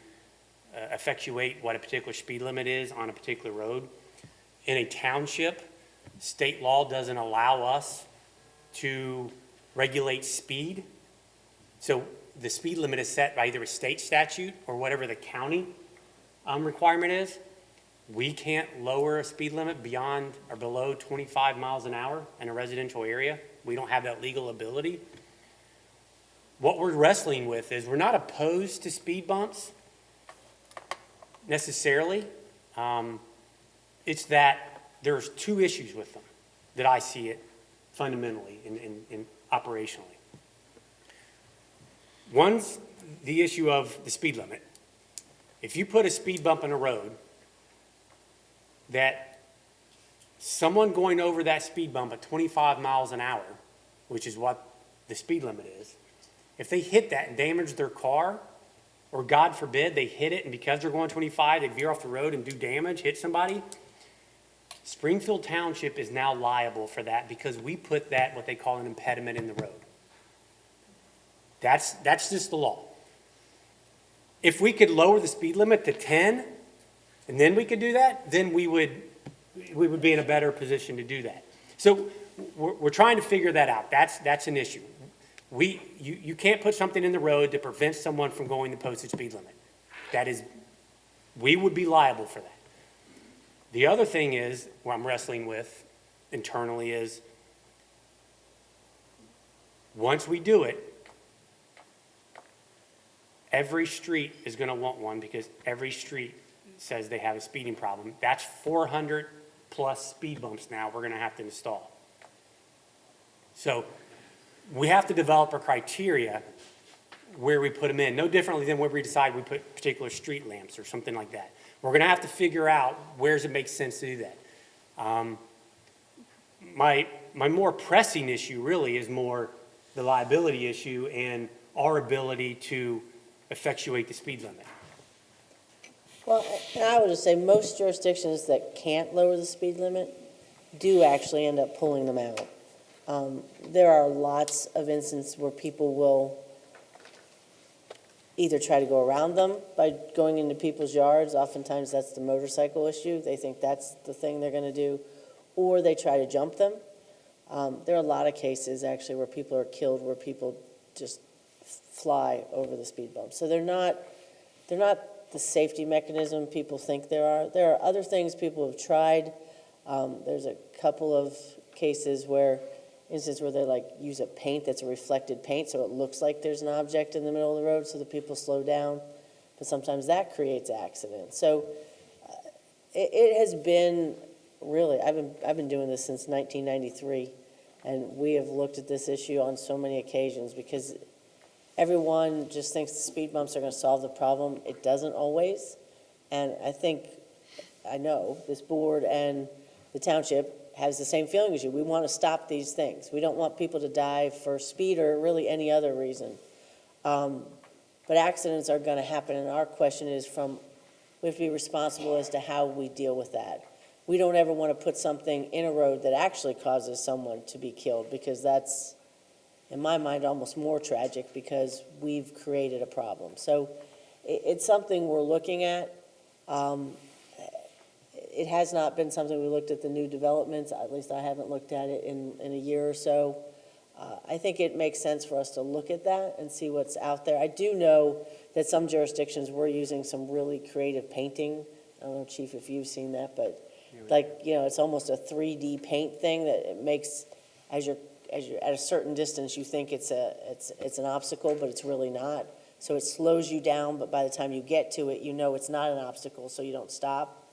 effectuate what a particular speed limit is on a particular road. In a township, state law doesn't allow us to regulate speed. So the speed limit is set by either a state statute or whatever the county requirement is. We can't lower a speed limit beyond or below 25 miles an hour in a residential area. We don't have that legal ability. What we're wrestling with is we're not opposed to speed bumps necessarily. It's that there's 2 issues with them that I see it fundamentally and operationally. One's the issue of the speed limit. If you put a speed bump in a road, that someone going over that speed bump at 25 miles an hour, which is what the speed limit is. If they hit that and damage their car, or God forbid, they hit it and because they're going 25, they veer off the road and do damage, hit somebody, Springfield Township is now liable for that because we put that, what they call an impediment in the road. That's just the law. If we could lower the speed limit to 10, and then we could do that, then we would be in a better position to do that. So we're trying to figure that out. That's an issue. You can't put something in the road that prevents someone from going the posted speed limit. We would be liable for that. The other thing is, what I'm wrestling with internally is, once we do it, every street is going to want one because every street says they have a speeding problem. That's 400 plus speed bumps now we're going to have to install. So we have to develop a criteria where we put them in, no differently than when we decide we put particular street lamps or something like that. We're going to have to figure out where does it make sense to do that. My more pressing issue really is more the liability issue and our ability to effectuate the speed limit. Well, and I would just say most jurisdictions that can't lower the speed limit do actually end up pulling them out. There are lots of instances where people will either try to go around them by going into people's yards. Oftentimes that's the motorcycle issue. They think that's the thing they're going to do, or they try to jump them. There are a lot of cases actually where people are killed, where people just fly over the speed bump. So they're not the safety mechanism people think there are. There are other things people have tried. There's a couple of cases where they like use a paint that's a reflected paint so it looks like there's an object in the middle of the road so the people slow down, but sometimes that creates accidents. So it has been really, I've been doing this since 1993, and we have looked at this issue on so many occasions because everyone just thinks the speed bumps are going to solve the problem. It doesn't always, and I know this board and the township has the same feeling as you. We want to stop these things. We don't want people to die for speed or really any other reason. But accidents are going to happen, and our question is we have to be responsible as to how we deal with that. We don't ever want to put something in a road that actually causes someone to be killed, because that's, in my mind, almost more tragic because we've created a problem. So it's something we're looking at. It has not been something we looked at the new developments. At least I haven't looked at it in a year or so. I think it makes sense for us to look at that and see what's out there. I do know that some jurisdictions were using some really creative painting. I don't know, Chief, if you've seen that, but it's almost a 3D paint thing that it makes, as you're at a certain distance, you think it's an obstacle, but it's really not. So it slows you down, but by the time you get to it, you know it's not an obstacle, so you don't stop.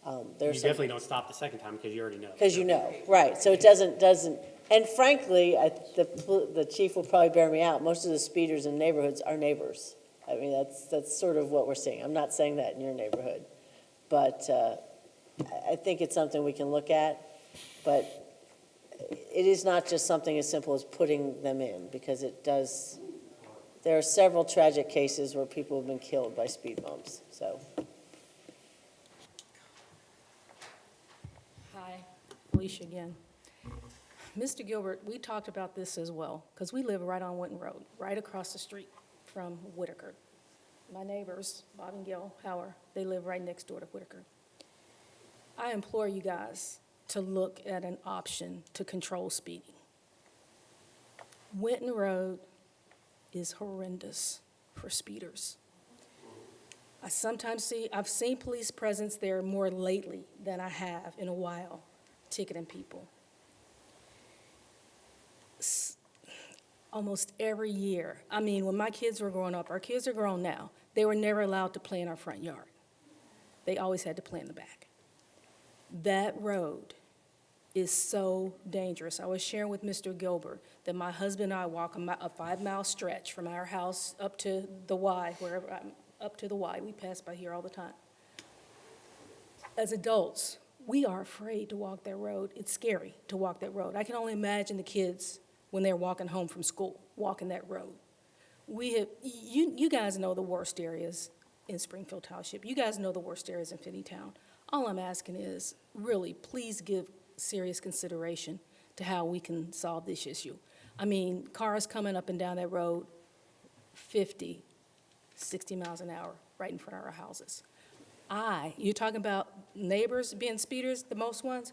You definitely don't stop the second time because you already know. Because you know, right. So it doesn't, and frankly, the chief will probably bear me out. Most of the speeders in neighborhoods are neighbors. I mean, that's sort of what we're seeing. I'm not saying that in your neighborhood. But I think it's something we can look at. But it is not just something as simple as putting them in, because there are several tragic cases where people have been killed by speed bumps, so. Hi, Felicia again. Mr. Gilbert, we talked about this as well, because we live right on Winton Road, right across the street from Whitaker. My neighbors, Bob and Gail Hauer, they live right next door to Whitaker. I implore you guys to look at an option to control speeding. Winton Road is horrendous for speeders. I've seen police presence there more lately than I have in a while, ticketing people. Almost every year. I mean, when my kids were growing up, our kids are grown now, they were never allowed to play in our front yard. They always had to play in the back. That road is so dangerous. I was sharing with Mr. Gilbert that my husband and I walk a 5-mile stretch from our house up to the Y, up to the Y. We pass by here all the time. As adults, we are afraid to walk that road. It's scary to walk that road. I can only imagine the kids when they're walking home from school, walking that road. We have, you guys know the worst areas in Springfield Township. You guys know the worst areas in Finneytown. All I'm asking is, really, please give serious consideration to how we can solve this issue. I mean, cars coming up and down that road 50, 60 miles an hour right in front of our houses. You're talking about neighbors being speeders, the most ones?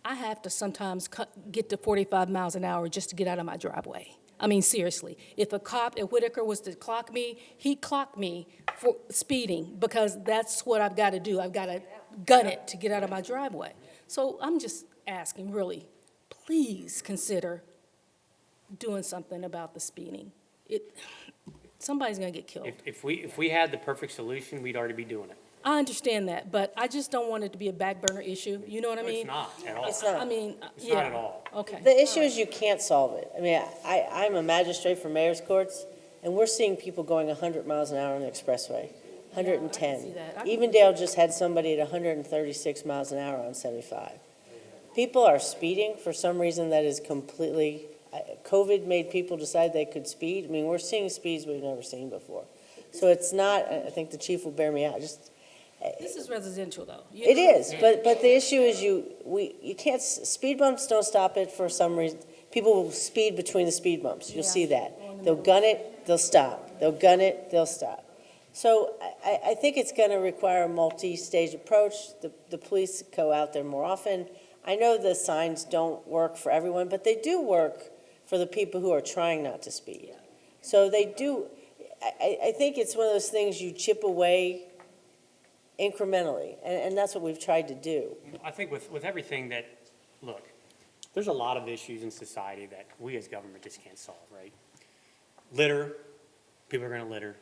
I have to sometimes get to 45 miles an hour just to get out of my driveway. I mean, seriously, if a cop at Whitaker was to clock me, he'd clock me for speeding because that's what I've got to do. I've got to gun it to get out of my driveway. So I'm just asking, really, please consider doing something about the speeding. Somebody's going to get killed. If we had the perfect solution, we'd already be doing it. I understand that, but I just don't want it to be a back burner issue. You know what I No, mean? it's not at all. It's not. I mean, It's yeah. not at all. Okay. The issue is you can't solve it. I mean, I'm a magistrate for mayor's courts, and we're seeing people going 100 miles an hour on the expressway, 110. see that. Evendale just had somebody at 136 miles an hour on 75. People are speeding for some reason that is completely, COVID made people decide they could speed. I mean, we're seeing speeds we've never seen before. So it's not, I think the chief will bear me out, This is residential, though. it is, but the issue is you can't, speed bumps don't stop it for some reason. People will speed between the speed bumps, you'll Yeah. see that. They'll gun it, they'll stop. They'll gun it, they'll stop. So I think it's gonna require a multi-stage approach. The police go out there more often. I know the signs don't work for everyone, but they do work for the people who are trying not to speed. So they do, I think it's one of those things you chip away incrementally, and that's what we've tried to do. I think with everything that, look, there's a lot of issues in society that we as government just can't solve, right? Litter, people are gonna litter.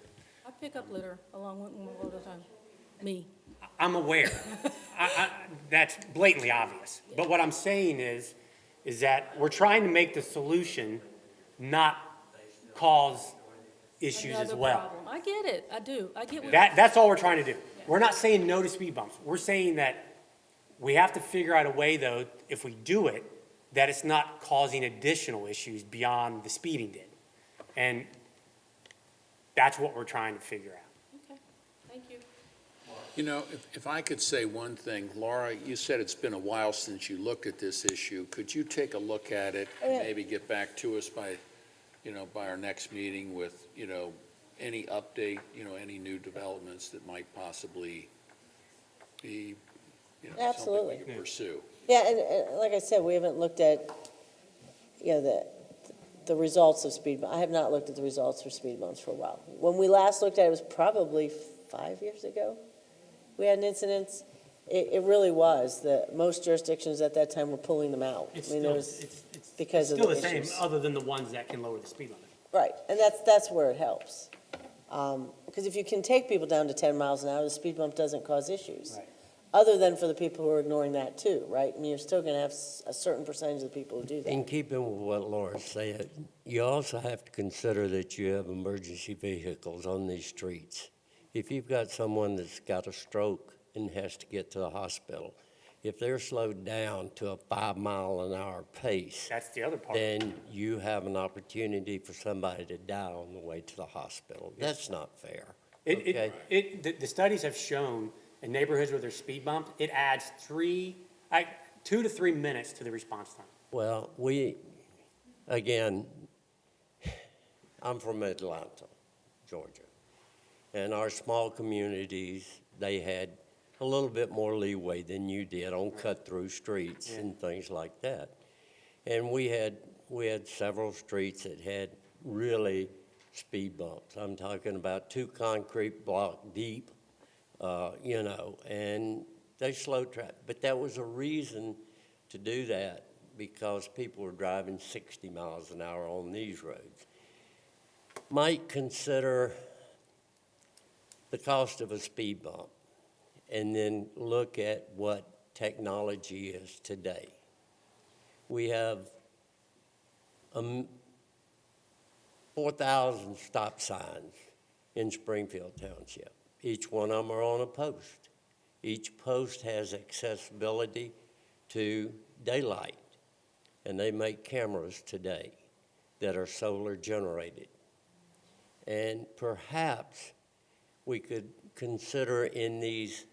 I pick up litter along with them all the time. Me. I'm aware. That's blatantly obvious. But what I'm saying is that we're trying to make the solution not cause issues as Another well. problem. I get it. I do. I get what. That's all we're trying to do. We're not saying no to speed bumps. We're saying that we have to figure out a way, though, if we do it, that it's not causing additional issues beyond the speeding did. And that's what we're trying to figure out. Okay. Thank you. You know, if I could say one thing, Laura, you said it's been a while since you looked at this issue. Could you take a look at it and maybe get back to us by our next meeting with, any update, any new developments that might possibly be, something we Absolutely. could pursue? Yeah, and like I said, we haven't looked at, the results of speed bumps. I have not looked at the results for speed bumps for a while. When we last looked at it, it was probably 5 years ago. We had an incident. It really was. Most jurisdictions at that time were pulling them out. It's I mean, still, there was, it's because of still the the same, issues. other than the ones that can lower the speed limit. Right, and that's where it helps. Because if you can take people down to 10 miles an hour, the speed bump doesn't cause issues. Right. Other than for the people who are ignoring that too, right? I mean, you're still going to have a certain percentage of the people who do that. In keeping with what Laura said, you also have to consider that you have emergency vehicles on these streets. If you've got someone that's got a stroke and has to get to the hospital, if they're slowed down to a 5 mile an hour pace, That's the other part. then you have an opportunity for somebody to die on the way to the hospital. That's not fair. Okay? The studies have shown in neighborhoods where there's speed bumps, it adds 2 to 3 minutes to the response time. Well, again, I'm from Atlanta, Georgia. And our small communities, they had a little bit more leeway than you did on cut-through streets and things like that. And we had several streets that had really speed bumps. I'm talking about 2 concrete block deep, and they slowed traffic. But that was a reason to do that, because people were driving 60 miles an hour on these roads. Might consider the cost of a speed bump, and then look at what technology is today. We have 4,000 stop signs in Springfield Township. Each one of them are on a post. Each post has accessibility to daylight, and they make cameras today. that are solar generated. And perhaps we could consider in these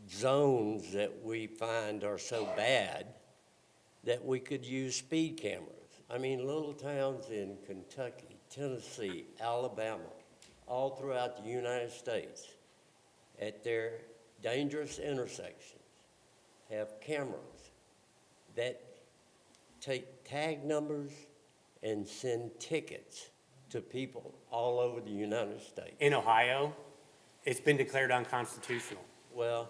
zones that we find are so bad that we could use speed cameras. I mean, little towns in Kentucky, Tennessee, Alabama, all throughout the United States, at their dangerous intersections, have cameras that take tag numbers and send tickets to people all over the United States. In Ohio, it's been declared unconstitutional. Well,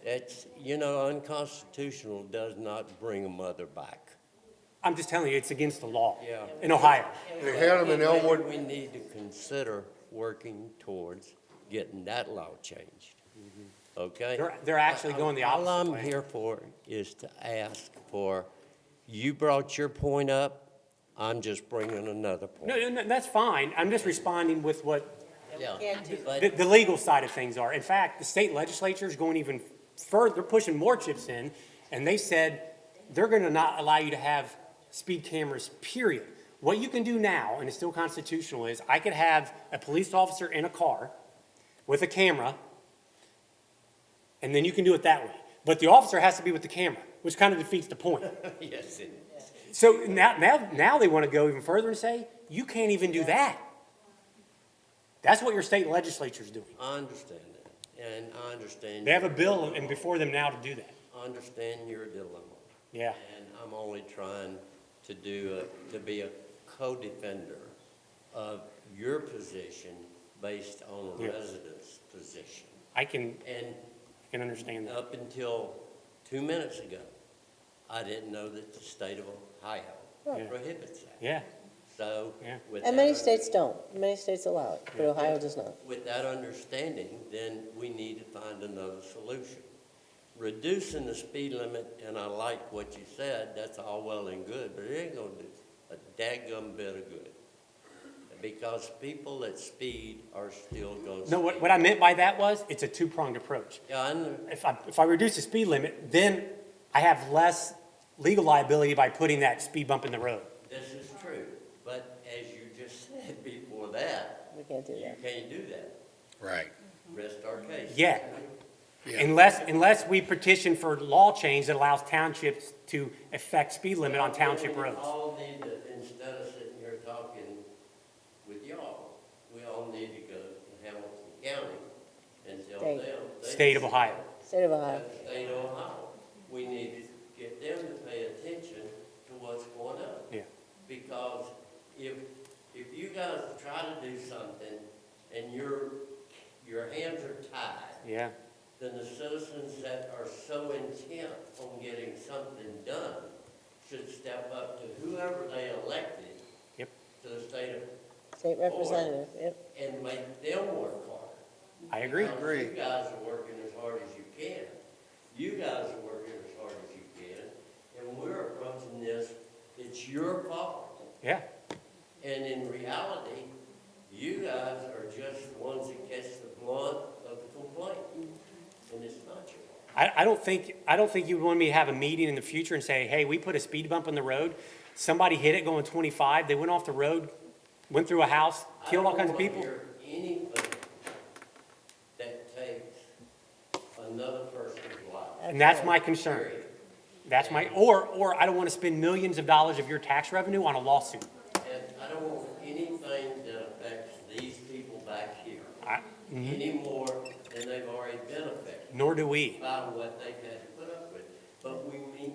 that's, unconstitutional does not bring a mother back. I'm just telling you, it's against the law. Yeah. In Ohio. They had them in Elmwood. We need to consider working towards getting that law changed, okay? They're actually going the opposite All I'm way. here for is to ask for, you brought your point up, I'm just bringing another point. No, that's fine. I'm just responding with what Yeah, the, but the legal side of things are. In fact, the state legislature is going even further, they're pushing more chips in, and they said they're going to not allow you to have speed cameras, period. What you can do now, and it's still constitutional, is I could have a police officer in a car with a camera, and then you can do it that way. But the officer has to be with the camera, which kind of defeats the point. yes, it is. So now they want to go even further and say, you can't even do that. That's what your state legislature's doing. I understand that, and I understand. They have a bill and before them now to do that. I understand your dilemma. Yeah. And I'm only trying to to be a co-defender of your position based on a Yes. resident's position. I can And understand that. up until 2 minutes ago, I didn't know that the state of Ohio Yeah. prohibits that. Yeah. So Yeah. with And many that- states don't. Many states allow it, but Ohio does not. With that understanding, then we need to find another solution. Reducing the speed limit, and I like what you said, that's all well and good, but it ain't gonna do a dadgum bit of good. Because people that speed are still gonna speed. No, what I meant by that was, it's a two-pronged approach. Yeah, I know. If I reduce the speed limit, then I have less legal liability by putting that speed bump in the road. This is true, but as you just said before that, We can't do you that. can't do that. Right. Rest our case. Yeah. Yeah. Unless we petition for law change that allows townships to affect speed limit on township We roads. all need to, instead of sitting here talking with y'all, we all need to go to Hamilton County and tell State. them. State of Ohio. State of Ohio. State of Ohio. We need to get them to pay attention to what's going on. Yeah. Because if you guys try to do something and your hands are tied, Yeah. then the citizens that are so intent on getting something done should step up to whoever they elected. Yep. To the state of, State representative, yep. and make them work harder. I agree. Because you guys are working as hard as you can. You guys are working as hard as you can, and we're approaching this, it's your fault. Yeah. And in reality, you guys are just the ones that catch the blunt of the complaint, and it's not your fault. I don't think you'd want me to have a meeting in the future and say, hey, we put a speed bump on the road. Somebody hit it going 25. They went off the road, went through a house, killed all kinds of people. I don't want to hear anything that takes another person's life. And that's my concern. Period. That's my, or I don't want to spend millions of dollars of your tax revenue on a lawsuit. And I don't want anything that affects these people back here Mhm. any more than they've already been affected Nor do we. by what they've had to put up with. But we need,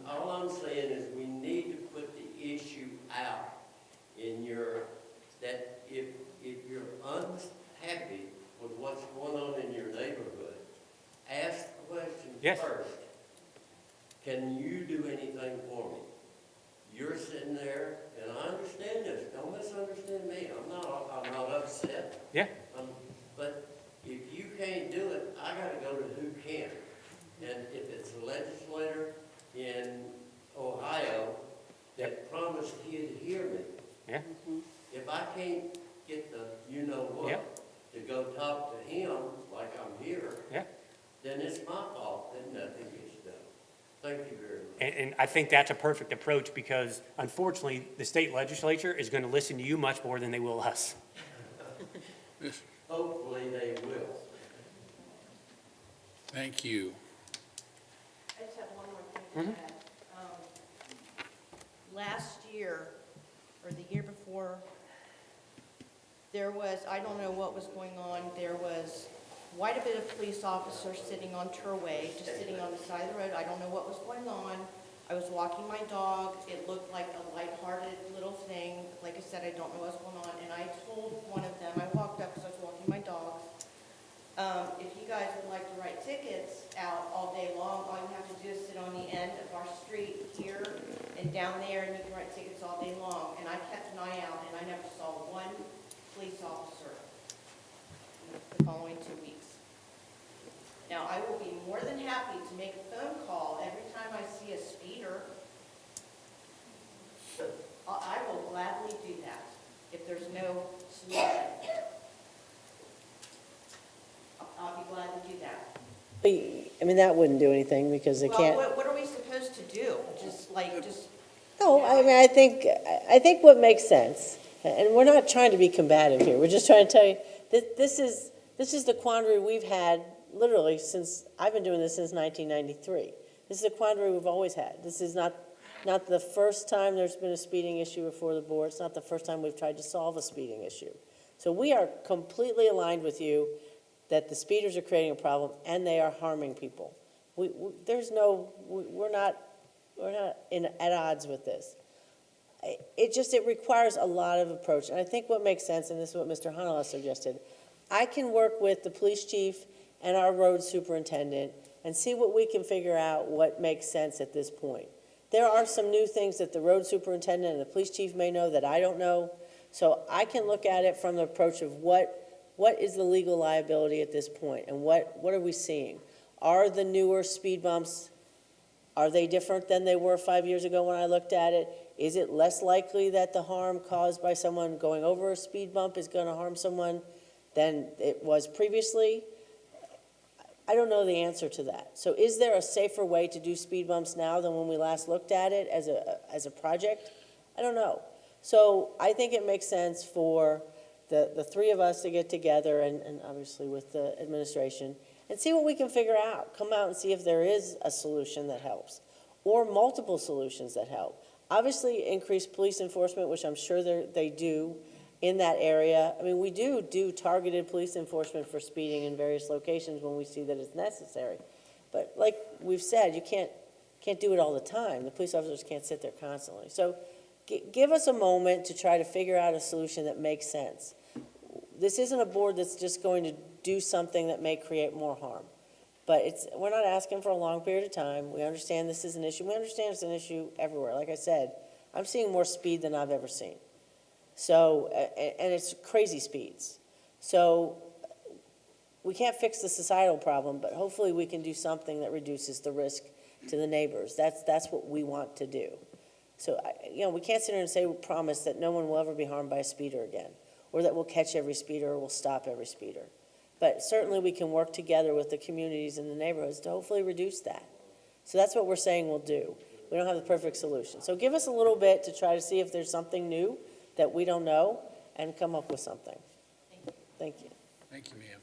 all I'm saying is we need to put the issue out in that if you're unhappy with what's going on in your neighborhood, ask the question Yes. first. Can you do anything for me? You're sitting there, and I understand this, don't misunderstand me, I'm not upset. Yeah. But if you can't do it, I gotta go to who can. And if it's a legislator in Ohio that promised he'd hear me, Yeah. if I can't get the you-know-what Yep. to go talk to him like I'm here, Yeah. then it's my fault that nothing gets done. Thank you very much. And I think that's a perfect approach because unfortunately, the state legislature is going to listen to you much more than they will us. Hopefully they will. Thank you. I just have one more thing to add. Last year, or the year before, there was, I don't know what was going on, there was quite a bit of police officers sitting on Turway, just sitting on the side of the road. I don't know what was going on. I was walking my dog. It looked like a lighthearted little thing. Like I said, I don't know what's going on. And I told one of them, I walked up because I was walking my dog, if you guys would like to write tickets out all day long, all you have to do is sit on the end of our street here and down there, and you can write tickets all day long. And I kept an eye out, and I never saw one police officer the following 2 weeks. Now, I will be more than happy to make a phone call every time I see a speeder. I will gladly do that if there's no solution. I'll be glad to do that. I mean, that wouldn't do anything because they Well, can't. what are we supposed to do? Just. No, I mean, I think what makes sense, and we're not trying to be combative here, we're just trying to tell you that this is the quandary we've had literally since, I've been doing this since 1993. This is a quandary we've always had. This is not the first time there's been a speeding issue before the board. It's not the first time we've tried to solve a speeding issue. So we are completely aligned with you that the speeders are creating a problem and they are harming people. We're not at odds with this. It requires a lot of approach. And I think what makes sense, and this is what Mr. Honnold suggested, I can work with the police chief and our road superintendent and see what we can figure out what makes sense at this point. There are some new things that the road superintendent and the police chief may know that I don't know. So I can look at it from the approach of what is the legal liability at this point and what are we seeing? Are the newer speed bumps, are they different than they were 5 years ago when I looked at it? Is it less likely that the harm caused by someone going over a speed bump is going to harm someone than it was previously? I don't know the answer to that. So is there a safer way to do speed bumps now than when we last looked at it as a project? I don't know. So I think it makes sense for the three of us to get together and obviously with the administration and see what we can figure out. Come out and see if there is a solution that helps or multiple solutions that help. Obviously, increased police enforcement, which I'm sure they do in that area. I mean, we do targeted police enforcement for speeding in various locations when we see that it's necessary. But like we've said, you can't do it all the time. The police officers can't sit there constantly. So give us a moment to try to figure out a solution that makes sense. This isn't a board that's just going to do something that may create more harm. But we're not asking for a long period of time. We understand this is an issue. We understand it's an issue everywhere. Like I said, I'm seeing more speed than I've ever seen. So, and it's crazy speeds. So we can't fix the societal problem, but hopefully we can do something that reduces the risk to the neighbors. That's what we want to do. So, we can't sit here and say, we promise that no one will ever be harmed by a speeder again, or that we'll catch every speeder or we'll stop every speeder. But certainly we can work together with the communities and the neighborhoods to hopefully reduce that. So that's what we're saying we'll do. We don't have the perfect solution. So give us a little bit to try to see if there's something new that we don't know and come up with something. Thank you. Thank you, ma'am.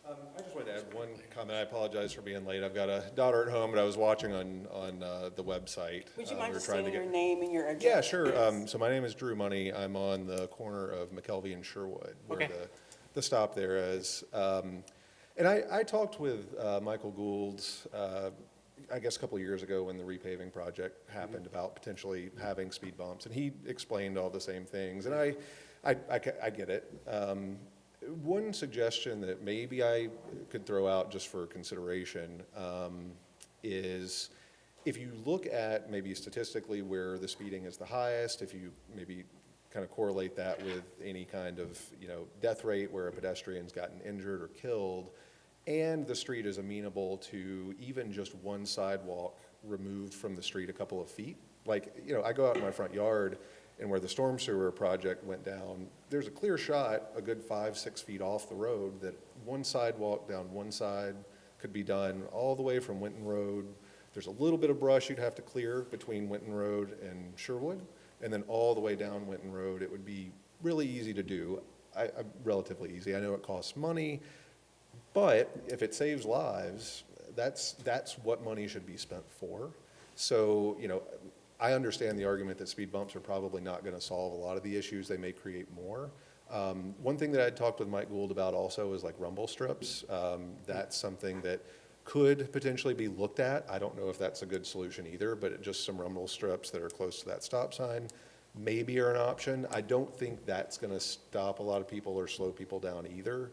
I just wanted to add one comment. I apologize for being late. I've got a daughter at home, but I was watching on the website. Would you mind We were just trying to saying your get- name and your address? Yeah, sure. So my name is Drew Money. I'm on the corner of McKelvey and Sherwood, where Okay. the stop there is. And I talked with Michael Gould, I guess a couple of years ago when the repaving project happened about potentially having speed bumps, and he explained all the same things, and I get it. One suggestion that maybe I could throw out just for consideration is if you look at maybe statistically where the speeding is the highest, if you maybe kind of correlate that with any kind of, death rate where a pedestrian's gotten injured or killed, and the street is amenable to even just one sidewalk removed from the street a couple of feet. Like, I go out in my front yard, and where the storm sewer project went down, there's a clear shot, a good 5-6 feet off the road, that one sidewalk down one side could be done all the way from Winton Road. There's a little bit of brush you'd have to clear between Winton Road and Sherwood, and then all the way down Winton Road. It would be really easy to do, relatively easy. I know it costs money, but if it saves lives, that's what money should be spent for. So, you know, I understand the argument that speed bumps are probably not going to solve a lot of the issues. They may create more. One thing that I talked with Mike Gould about also is like rumble strips. That's something that could potentially be looked at. I don't know if that's a good solution either, but just some rumble strips that are close to that stop sign maybe are an option. I don't think that's going to stop a lot of people or slow people down either.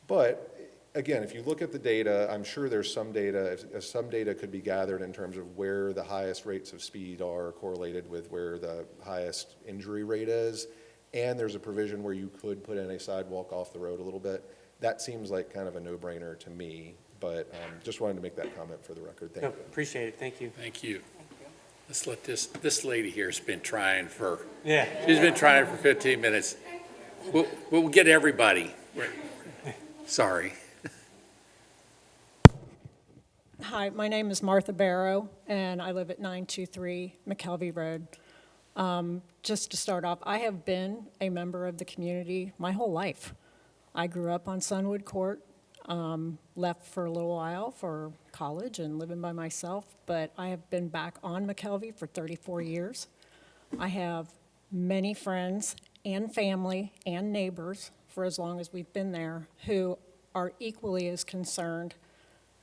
But again, if you look at the data, I'm sure there's some data, if some data could be gathered in terms of where the highest rates of speed are correlated with where the highest injury rate is, and there's a provision where you could put in a sidewalk off the road a little bit. That seems like kind of a no-brainer to me, but just wanted to make that comment for the record. Thank No, you. appreciate it, thank you. Thank you. Let's let this lady here's been trying for, Yeah. she's been trying for 15 minutes. We'll get everybody. Sorry. Hi, my name is Martha Barrow, and I live at 923 McKelvey Road. Just to start off, I have been a member of the community my whole life. I grew up on Sunwood Court, left for a little while for college and living by myself, but I have been back on McKelvey for 34 years. I have many friends and family and neighbors for as long as we've been there who are equally as concerned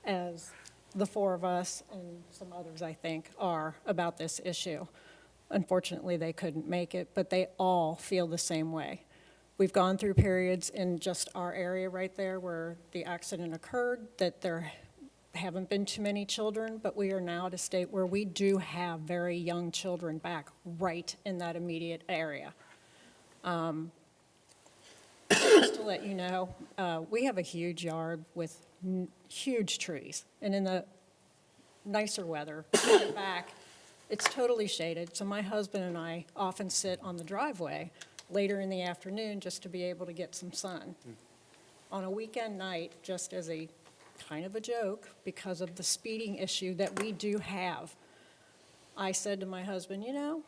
as the four of us and some others, I think, are about this issue. Unfortunately, they couldn't make it, but they all feel the same way. We've gone through periods in just our area right there where the accident occurred, that there haven't been too many children, but we are now at a state where we do have very young children back right in that immediate area. Just to let you know, we have a huge yard with huge trees, and in the nicer weather, in the back, it's totally shaded, so my husband and I often sit on the driveway later in the afternoon just to be able to get some sun. On a weekend night, just as a kind of a joke, because of the speeding issue that we do have, I said to my husband, you know,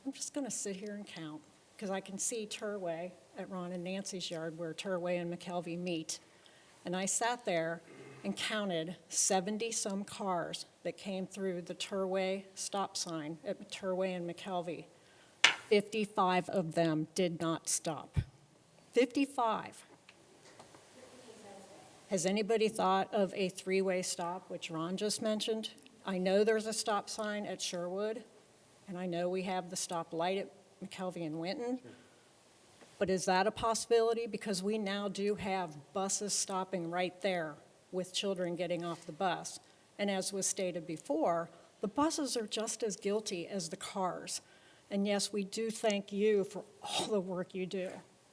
I'm just going to sit here and count, because I can see Turway at Ron and Nancy's yard where Turway and McKelvey meet. And I sat there and counted 70-some cars that came through the Turway stop sign at Turway and McKelvey. 55 of them did not stop. 55. Has anybody thought of a three-way stop, which Ron just mentioned? I know there's a stop sign at Sherwood, and I know we have the stop light at McKelvey and Winton. But is that a possibility? Because we now do have buses stopping right there with children getting off the bus. And as was stated before, the buses are just as guilty as the cars. And yes, we do thank you for all the work you do.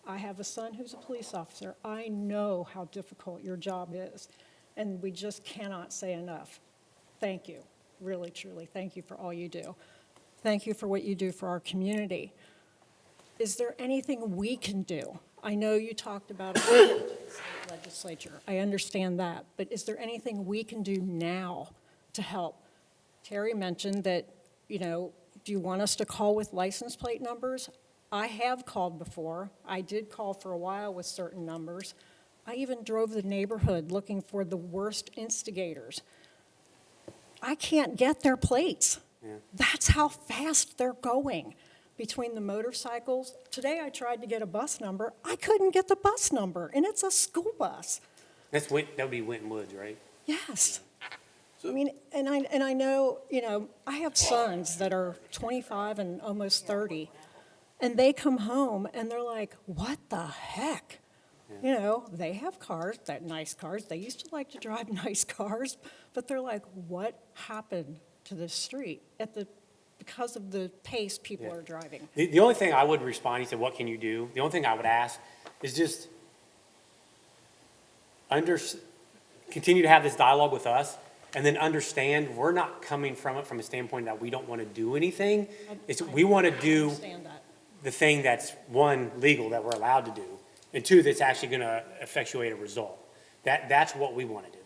I have a son who's a police officer. I know how difficult your job is, and we just cannot say enough. Thank you, really, truly, thank you for all you do. Thank you for what you do for our community. Is there anything we can do? I know you talked about the legislature. I understand that, but is there anything we can do now to help? Terry mentioned that, you know, do you want us to call with license plate numbers? I have called before. I did call for a while with certain numbers. I even drove the neighborhood looking for the worst instigators. I can't get their plates. Yeah. That's how fast they're going. Between the motorcycles, today I tried to get a bus number. I couldn't get the bus number, and it's a school bus. That would be Winton Woods, right? Yes. I mean, and I know, you know, I have sons that are 25 and almost 30, and they come home and they're like, what the heck? You know, they have cars, that nice cars. They used to like to drive nice cars, but they're like, what happened to this street because of the pace people are driving? The only thing I would respond, he said, what can you do? The only thing I would ask is just continue to have this dialogue with us, and then understand we're not coming from it from a standpoint that we don't want to do anything. We want to do the thing that's, one, legal that we're allowed to do, and two, that's actually going to effectuate a result. That's what we want to do.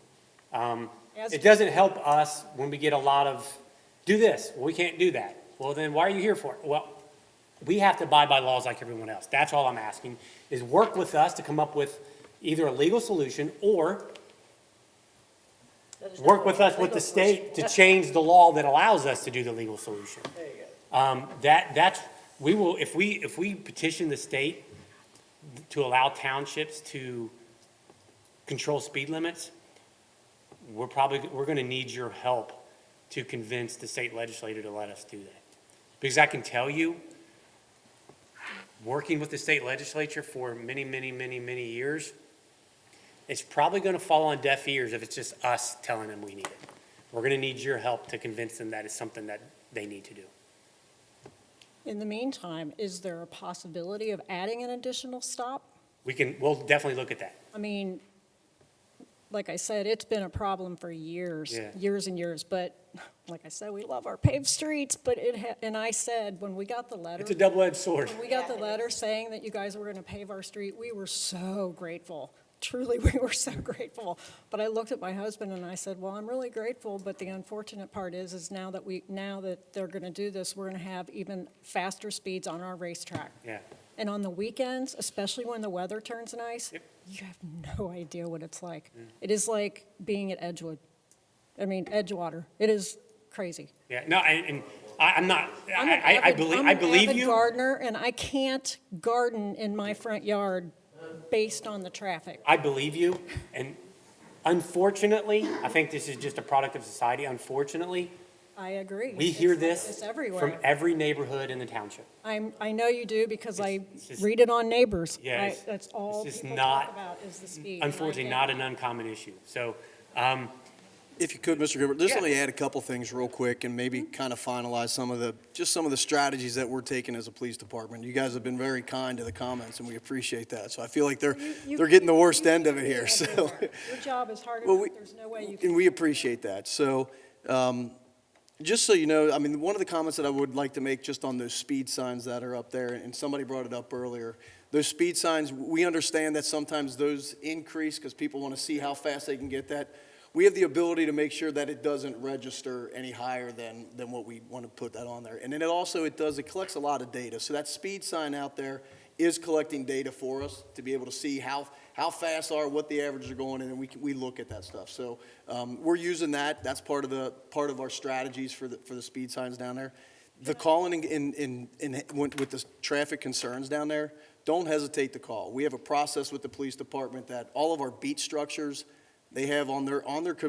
It doesn't help us when we get a lot of, do this, well, we can't do that. Well, then why are you here for it? Well, we have to abide by laws like everyone else. That's all I'm asking, is work with us to come up with either a legal solution or work with us with the state to change the law that allows us to do the legal solution. We will, if we petition the state to allow townships to control speed limits, we're gonna need your help to convince the state legislature to let us do that. Because I can tell you, working with the state legislature for many, many, many, many years, it's probably gonna fall on deaf ears if it's just us telling them we need it. We're gonna need your help to convince them that it's something that they need to do. In the meantime, is there a possibility of adding an additional stop? We'll definitely look at that. I mean, like I said, it's been a problem for years, Yeah. years and years, but like I said, we love our paved streets, but and I said, when we got the letter. It's a double-edged sword. When we got the letter saying that you guys were gonna pave our street, we were so grateful. Truly, we were so grateful. But I looked at my husband and I said, well, I'm really grateful, but the unfortunate part is now that they're gonna do this, we're gonna have even faster speeds on our racetrack. Yeah. And on the weekends, especially when the weather turns nice, Yep. you have no idea what it's like. It is like being at Edgewater. It is crazy. Yeah, no, and I'm not, I'm an I avid- believe, I'm I an believe avid you. gardener, and I can't garden in my front yard based on the traffic. I believe you, and unfortunately, I think this is just a product of society, unfortunately, I agree. we hear It's like this everywhere. from every neighborhood in the township. I know you do because I It's just- read it on Neighbors. Yeah, it's- That's all it's just people not- talk about is the speed. and I Unfortunately, get not it. an uncommon issue, so, If you could, Mr. Gilbert, just Yeah. let me add a couple things real quick and maybe kind of finalize some of the strategies that we're taking as a police department. You guys have been very kind to the comments and we appreciate that. So I feel like they're getting the worst end of it here, so. Your job is hard Well, enough, there's no way you can. And we appreciate that. So, just so you know, I mean, one of the comments that I would like to make just on those speed signs that are up there, and somebody brought it up earlier, those speed signs, we understand that sometimes those increase because people want to see how fast they can get that. We have the ability to make sure that it doesn't register any higher than what we want to put that on there. And then it collects a lot of data. So that speed sign out there is collecting data for us to be able to see how fast what the averages are going, and then we look at that stuff. So we're using that. That's part of our strategies for the speed signs down there. The calling with the traffic concerns down there, don't hesitate to call. We have a process with the police department that all of our beat structures, they have on their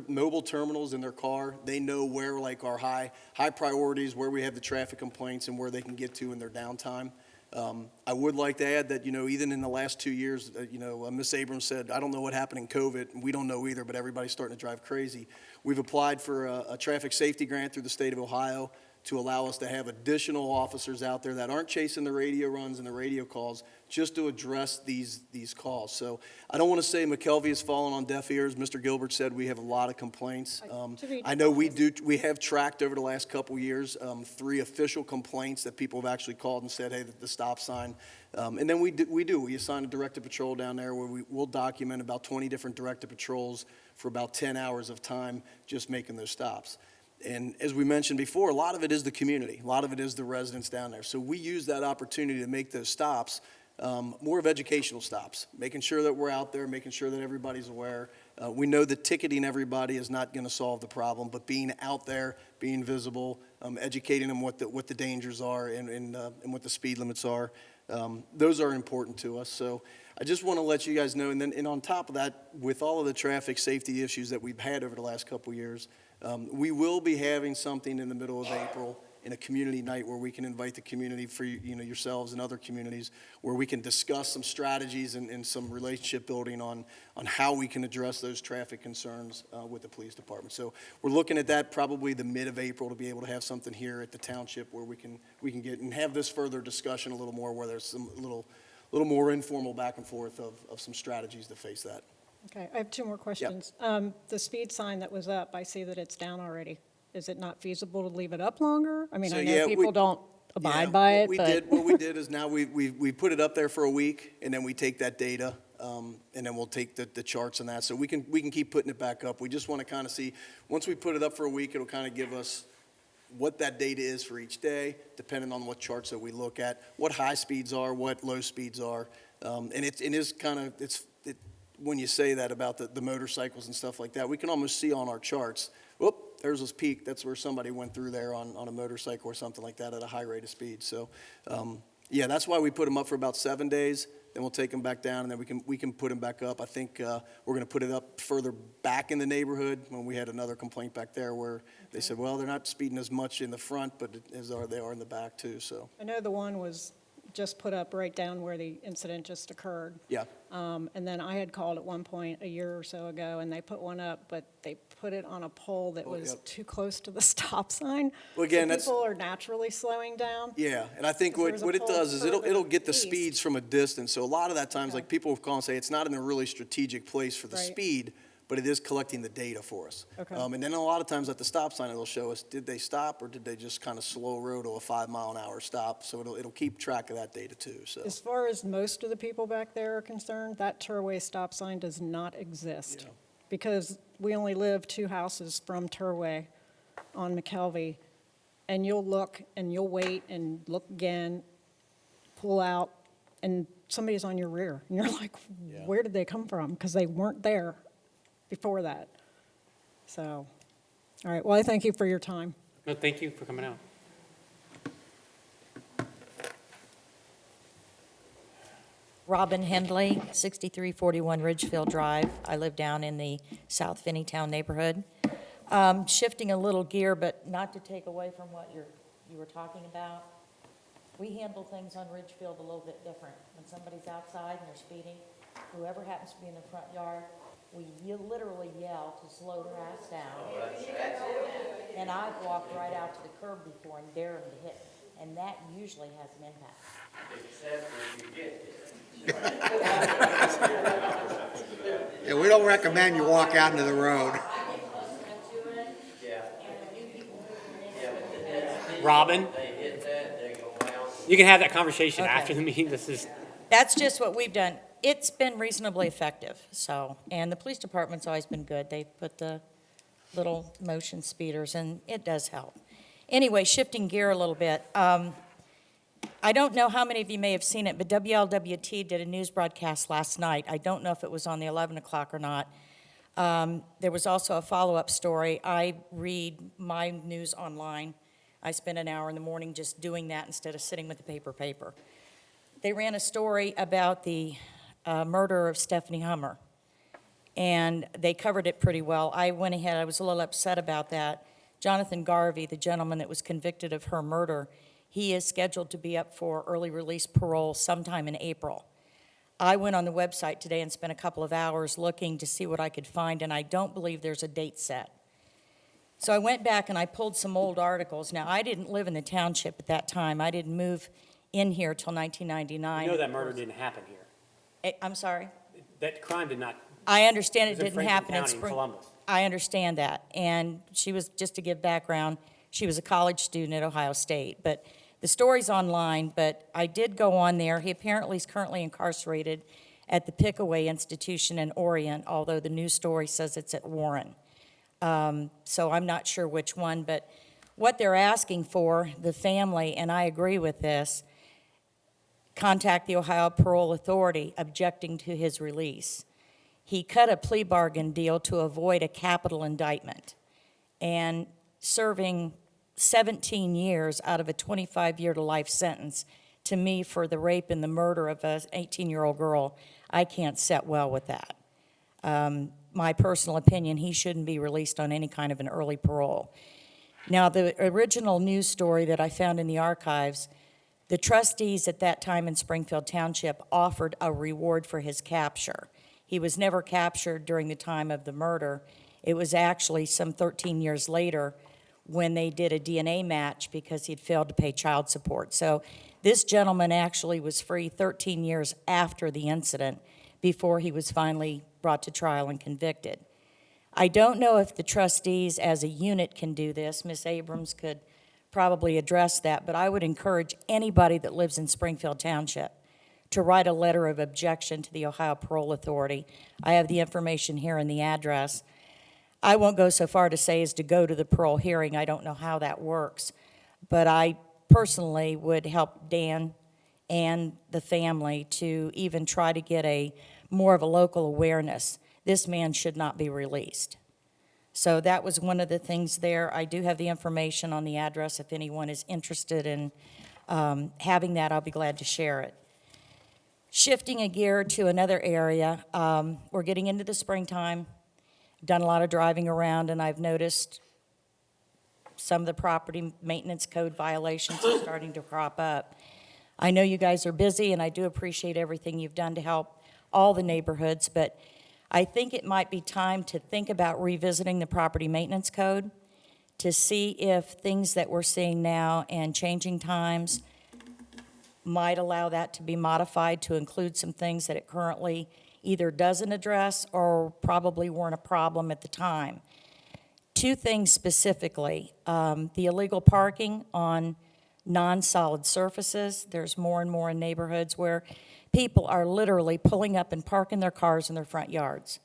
mobile terminals in their car, they know where like our high priorities, where we have the traffic complaints and where they can get to in their downtime. I would like to add that, even in the last 2 years, Ms. Abrams said, I don't know what happened in COVID, and we don't know either, but everybody's starting to drive crazy. We've applied for a traffic safety grant through the state of Ohio to allow us to have additional officers out there that aren't chasing the radio runs and the radio calls, just to address these calls. So I don't want to say McKelvey has fallen on deaf ears. Mr. Gilbert said we have a lot of complaints. I know we have tracked over the last couple years 3 official complaints that people have actually called and said, hey, the stop sign. And then we assign a directed patrol down there where we'll document about 20 different directed patrols for about 10 hours of time just making those stops. And as we mentioned before, a lot of it is the community. A lot of it is the residents down there. So we use that opportunity to make those stops more of educational stops, making sure that we're out there, making sure that everybody's aware. We know that ticketing everybody is not going to solve the problem, but being out there, being visible, educating them what the dangers are and what the speed limits are, those are important to us. So I just want to let you guys know, and on top of that, with all of the traffic safety issues that we've had over the last couple years, we will be having something in the middle of April in a community night where we can invite the community for yourselves and other communities where we can discuss some strategies and some relationship building on how we can address those traffic concerns with the police department. So we're looking at that probably the mid of April to be able to have something here at the township where we can get and have this further discussion a little more where there's some little more informal back and forth of some strategies to face that. Okay, I have 2 more questions. The speed sign that was up, I see that it's down already. Is it not feasible to leave it up longer? I mean, So, I know yeah, people don't abide by it, but. What we did is now we put it up there for a week, and then we take that data, and then we'll take the charts and that. So we can keep putting it back up. We just want to kind of see, once we put it up for a week, it'll kind of give us what that data is for each day, depending on what charts that we look at, what high speeds are, what low speeds are. And it is kind of, when you say that about the motorcycles and stuff like that, we can almost see on our charts, whoop, there's this peak. That's where somebody went through there on a motorcycle or something like that at a high rate of speed. So, yeah, that's why we put them up for about 7 days. Then we'll take them back down, and then we can put them back up. I think we're going to put it up further back in the neighborhood when we had another complaint back there where they said, well, they're not speeding as much in the front, but they are in the back too. So I know the one was just put up right down where the incident just occurred. yeah, And then I had called at one point a year or so ago, and they put one up, but they put it on a pole that was yep. too close to the stop sign. Well, again, So that's- people are naturally slowing down. yeah. And I think Because what there's a it pole does is it'll further get the east. speeds from a distance. So a lot of that times, Okay. like people will call and say it's not in a really strategic place for the Right. speed, but it is collecting the data for us. Okay. And then a lot of times at the stop sign, it'll show us, did they stop or did they just kind of slow road to a 5-mile-an-hour stop? So it'll keep track of that data too, so. As far as most of the people back there are concerned, that Turway stop sign does not exist. Yeah. Because we only live 2 houses from Turway on McKelvey, and you'll look and you'll wait and look again, pull out, and somebody's on your rear. And you're like, where did they come from? Because they weren't there before that. So, all right, well, I thank you for your time. No, thank you for coming out. Robin Hendley, 6341 Ridgefield Drive. I live down in the South Finneytown neighborhood. Shifting a little gear, but not to take away from what you were talking about. We handle things on Ridgefield a little bit different. When somebody's outside and they're speeding, whoever happens to be in the front yard, we literally yell to slow their ass down. And I've walked right out to the curb before and dare them to hit me, and that usually has an impact. Except when you get there. Yeah, we don't recommend you walk out into the road. Robin, They hit that, they go bounce. you can have that conversation Okay. after the meeting. This is, That's just what we've done. It's been reasonably effective, so, and the police department's always been good. They put the little motion speeders, and it does help. Anyway, shifting gear a little bit. I don't know how many of you may have seen it, but WLWT did a news broadcast last night. I don't know if it was on the 11 o'clock or not. There was also a follow-up story. I read my news online. I spend an hour in the morning just doing that instead of sitting with the paper. They ran a story about the murder of Stephanie Hummer, and they covered it pretty well. I went ahead, I was a little upset about that. Jonathan Garvey, the gentleman that was convicted of her murder, he is scheduled to be up for early release parole sometime in April. I went on the website today and spent a couple of hours looking to see what I could find, and I don't believe there's a date set. So I went back and I pulled some old articles. Now, I didn't live in the township at that time. I didn't move in here till 1999. you know that murder didn't happen here. I'm sorry? That crime did not, I understand it it was in didn't happen in Franklin County in Columbus. I understand that. And she was, just to give background, she was a college student at Ohio State. But the story's online, but I did go on there. He apparently is currently incarcerated at the Pickaway Institution in Orient, although the news story says it's at Warren. So I'm not sure which one, but what they're asking for, the family, and I agree with this, contact the Ohio Parole Authority objecting to his release. He cut a plea bargain deal to avoid a capital indictment, and serving 17 years out of a 25-year to life sentence, to me, for the rape and the murder of an 18-year-old girl, I can't sit well with that. My personal opinion, he shouldn't be released on any kind of an early parole. Now, the original news story that I found in the archives, the trustees at that time in Springfield Township offered a reward for his capture. He was never captured during the time of the murder. It was actually some 13 years later when they did a DNA match because he'd failed to pay child support. So this gentleman actually was free 13 years after the incident before he was finally brought to trial and convicted. I don't know if the trustees as a unit can do this. Ms. Abrams could probably address that, but I would encourage anybody that lives in Springfield Township to write a letter of objection to the Ohio Parole Authority. I have the information here and the address. I won't go so far to say as to go to the parole hearing. I don't know how that works. But I personally would help Dan and the family to even try to get more of a local awareness. This man should not be released. So that was one of the things there. I do have the information on the address. If anyone is interested in having that, I'll be glad to share it. Shifting a gear to another area, we're getting into the springtime. Done a lot of driving around, and I've noticed some of the property maintenance code violations are starting to crop up. I know you guys are busy, and I do appreciate everything you've done to help all the neighborhoods, but I think it might be time to think about revisiting the property maintenance code to see if things that we're seeing now and changing times might allow that to be modified to include some things that it currently either doesn't address or probably weren't a problem at the time. Two things specifically, the illegal parking on non-solid surfaces. There's more and more in neighborhoods where people are literally pulling up and parking their cars in their front yards.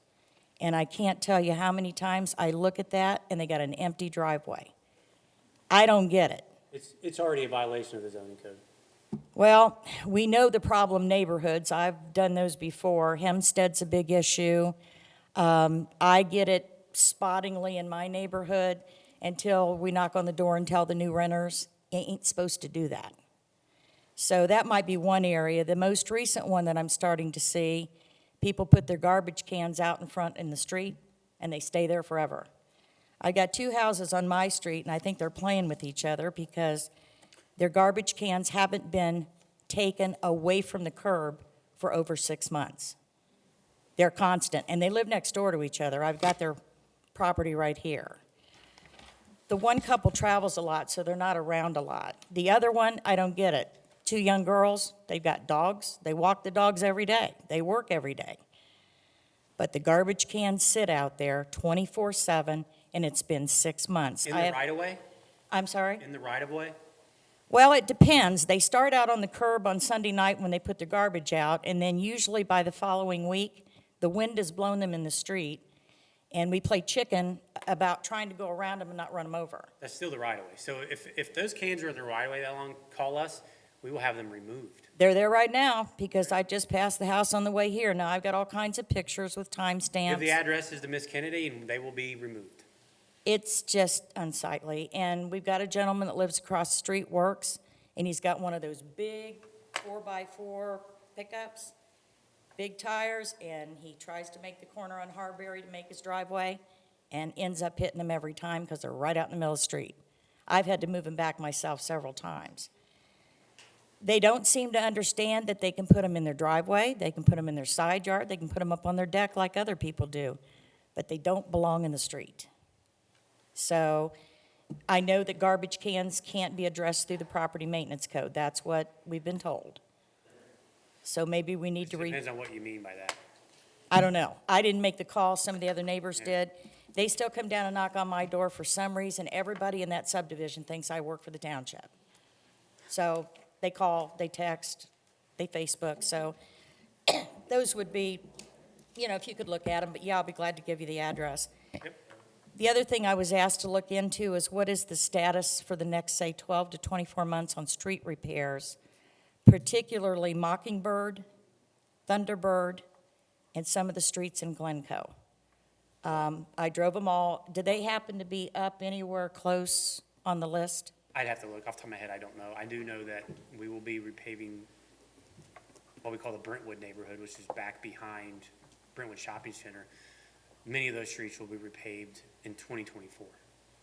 And I can't tell you how many times I look at that and they got an empty driveway. I don't get it. It's already a violation of the zoning code. Well, we know the problem neighborhoods. I've done those before. Hempstead's a big issue. I get it spottingly in my neighborhood until we knock on the door and tell the new renters, you ain't supposed to do that. So that might be one area. The most recent one that I'm starting to see, people put their garbage cans out in front in the street, and they stay there forever. I got two houses on my street, and I think they're playing with each other because their garbage cans haven't been taken away from the curb for over 6 months. They're constant, and they live next door to each other. I've got their property right here. The one couple travels a lot, so they're not around a lot. The other one, I don't get it. Two young girls, they've got dogs. They walk the dogs every day. They work every day. But the garbage cans sit out there 24/7, and it's been 6 months. In the right-of-way? I'm sorry? In the right-of-way? Well, it depends. They start out on the curb on Sunday night when they put their garbage out, and then usually by the following week, the wind has blown them in the street, and we play chicken about trying to go around them and not run them over. That's still the right-of-way. So if those cans are in the right-of-way that long, call us, we will have them removed. They're there right now because I just passed the house on the way here. Now, I've got all kinds of pictures with Give timestamps. the addresses to Miss Kennedy, and they will be removed. It's just unsightly. And we've got a gentleman that lives across the street, works, and he's got one of those big 4x4 pickups, big tires, and he tries to make the corner on Harbury to make his driveway and ends up hitting them every time because they're right out in the middle of the street. I've had to move them back myself several times. They don't seem to understand that they can put them in their driveway, they can put them in their side yard, they can put them up on their deck like other people do, but they don't belong in the street. So I know that garbage cans can't be addressed through the property maintenance code. That's what we've been told. So maybe we need to Depends on what you mean by that. I don't know. I didn't make the call. Some of the other neighbors did. They still come down and knock on my door for some reason. Everybody in that subdivision thinks I work for the township. So they call, they text, they Facebook. So those would be, if you could look at them. But yeah, I'll be glad to give you the address. Yep. The other thing I was asked to look into is what is the status for the next, say, 12 to 24 months on street repairs, particularly Mockingbird, Thunderbird, and some of the streets in Glencoe. I drove them all. Did they happen to be up anywhere close on the list? I'd have to look. Off the top of my head, I don't know. I do know that we will be repaving what we call the Brentwood neighborhood, which is back behind Brentwood Shopping Center. Many of those streets will be repaved in 2024.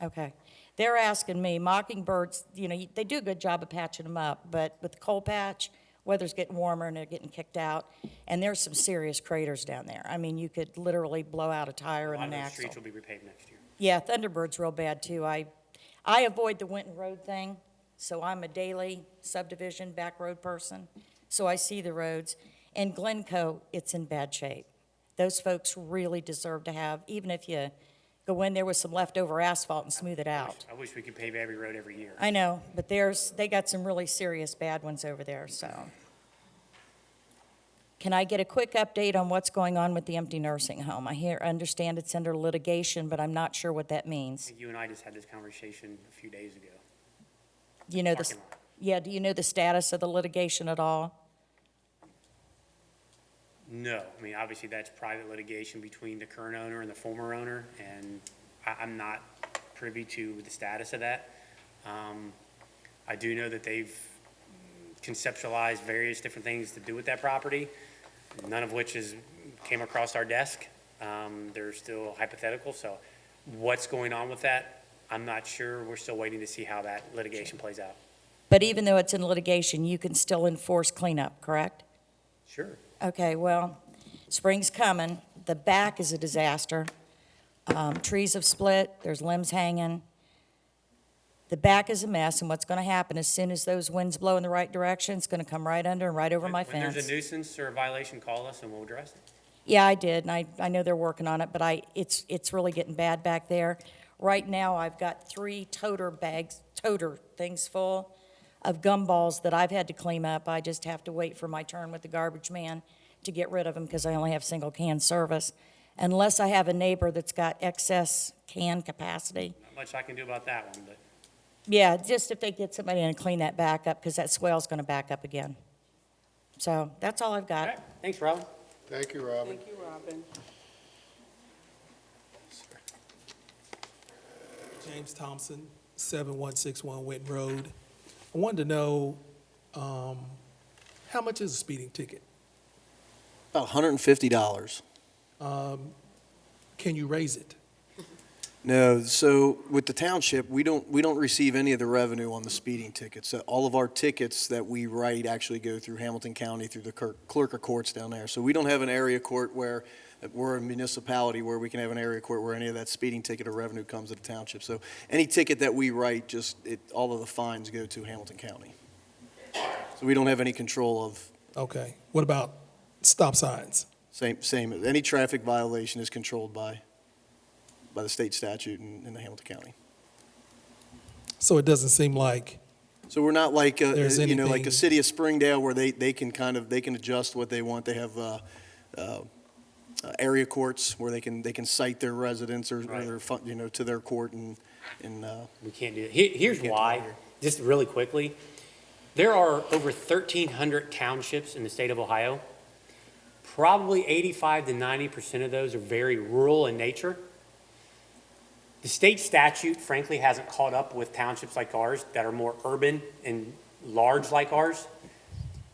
Okay. They're asking me, Mockingbirds, they do a good job of patching them up, but with the cold patch, weather's getting warmer and they're getting kicked out, and there's some serious craters down there. I mean, you could literally blow out a tire and an A lot of those axle. streets will be repaved next year. Yeah, Thunderbird's real bad, too. I avoid the Winton Road thing, so I'm a daily subdivision back road person, so I see the roads. And Glencoe, it's in bad shape. Those folks really deserve to have, even if you go in there with some leftover asphalt and smooth it out. I wish we could pave every road every year. I know, but they got some really serious bad ones over there, so. Can I get a quick update on what's going on with the empty nursing home? Understand it's under litigation, but I'm not sure what that means. You and I just had this conversation a few days ago. Do you know Parking lot. yeah, do you know the status of the litigation at all? No, I mean, obviously, that's private litigation between the current owner and the former owner, and I'm not privy to the status of that. I do know that they've conceptualized various different things to do with that property, none of which came across our desk. They're still hypothetical, so what's going on with that, I'm not sure. We're still waiting to see how that litigation plays out. But even though it's in litigation, you can still enforce cleanup, correct? Sure. Okay, well, spring's coming. The back is a disaster. Trees have split, there's limbs hanging. The back is a mess, and what's going to happen, as soon as those winds blow in the right direction, it's going to come right under and right over my When there's fence. a nuisance or a violation, call us and we'll address it. Yeah, I did, and I know they're working on it, but it's really getting bad back there. Right now, I've got 3 toter things full of gumballs that I've had to clean up. I just have to wait for my turn with the garbage man to get rid of them because I only have single can service. Unless I have a neighbor that's got excess can capacity. Not much I can do about that one, but Yeah, just if they get somebody in and clean that back up, because that swell's going to back up again. So that's all I've all got. right, thanks, Robin. Thank you, Robin. Thank you, Robin. James Thompson, 7161 Winton Road. I wanted to know, how much is a speeding ticket? About $150. Can you raise it? No, so with the township, we don't receive any of the revenue on the speeding tickets. So all of our tickets that we write actually go through Hamilton County, through the clerk of courts down there. So we don't have an area court where, we're a municipality where we can have an area court where any of that speeding ticket or revenue comes to the township. So any ticket that we write, all of the fines go to Hamilton County. So we don't have any control of. Okay. What about stop signs? Same. Any traffic violation is controlled by the state statute in the Hamilton County. So it doesn't seem like, So we're not like, like anything- a city of Springdale where they can adjust what they want. They have area courts where they can cite their residents or Right. their to their court and We can't do it. Here's can't do why, it here. just really quickly. There are over 1,300 townships in the state of Ohio. Probably 85 to 90% of those are very rural in nature. The state statute, frankly, hasn't caught up with townships like ours that are more urban and large like ours.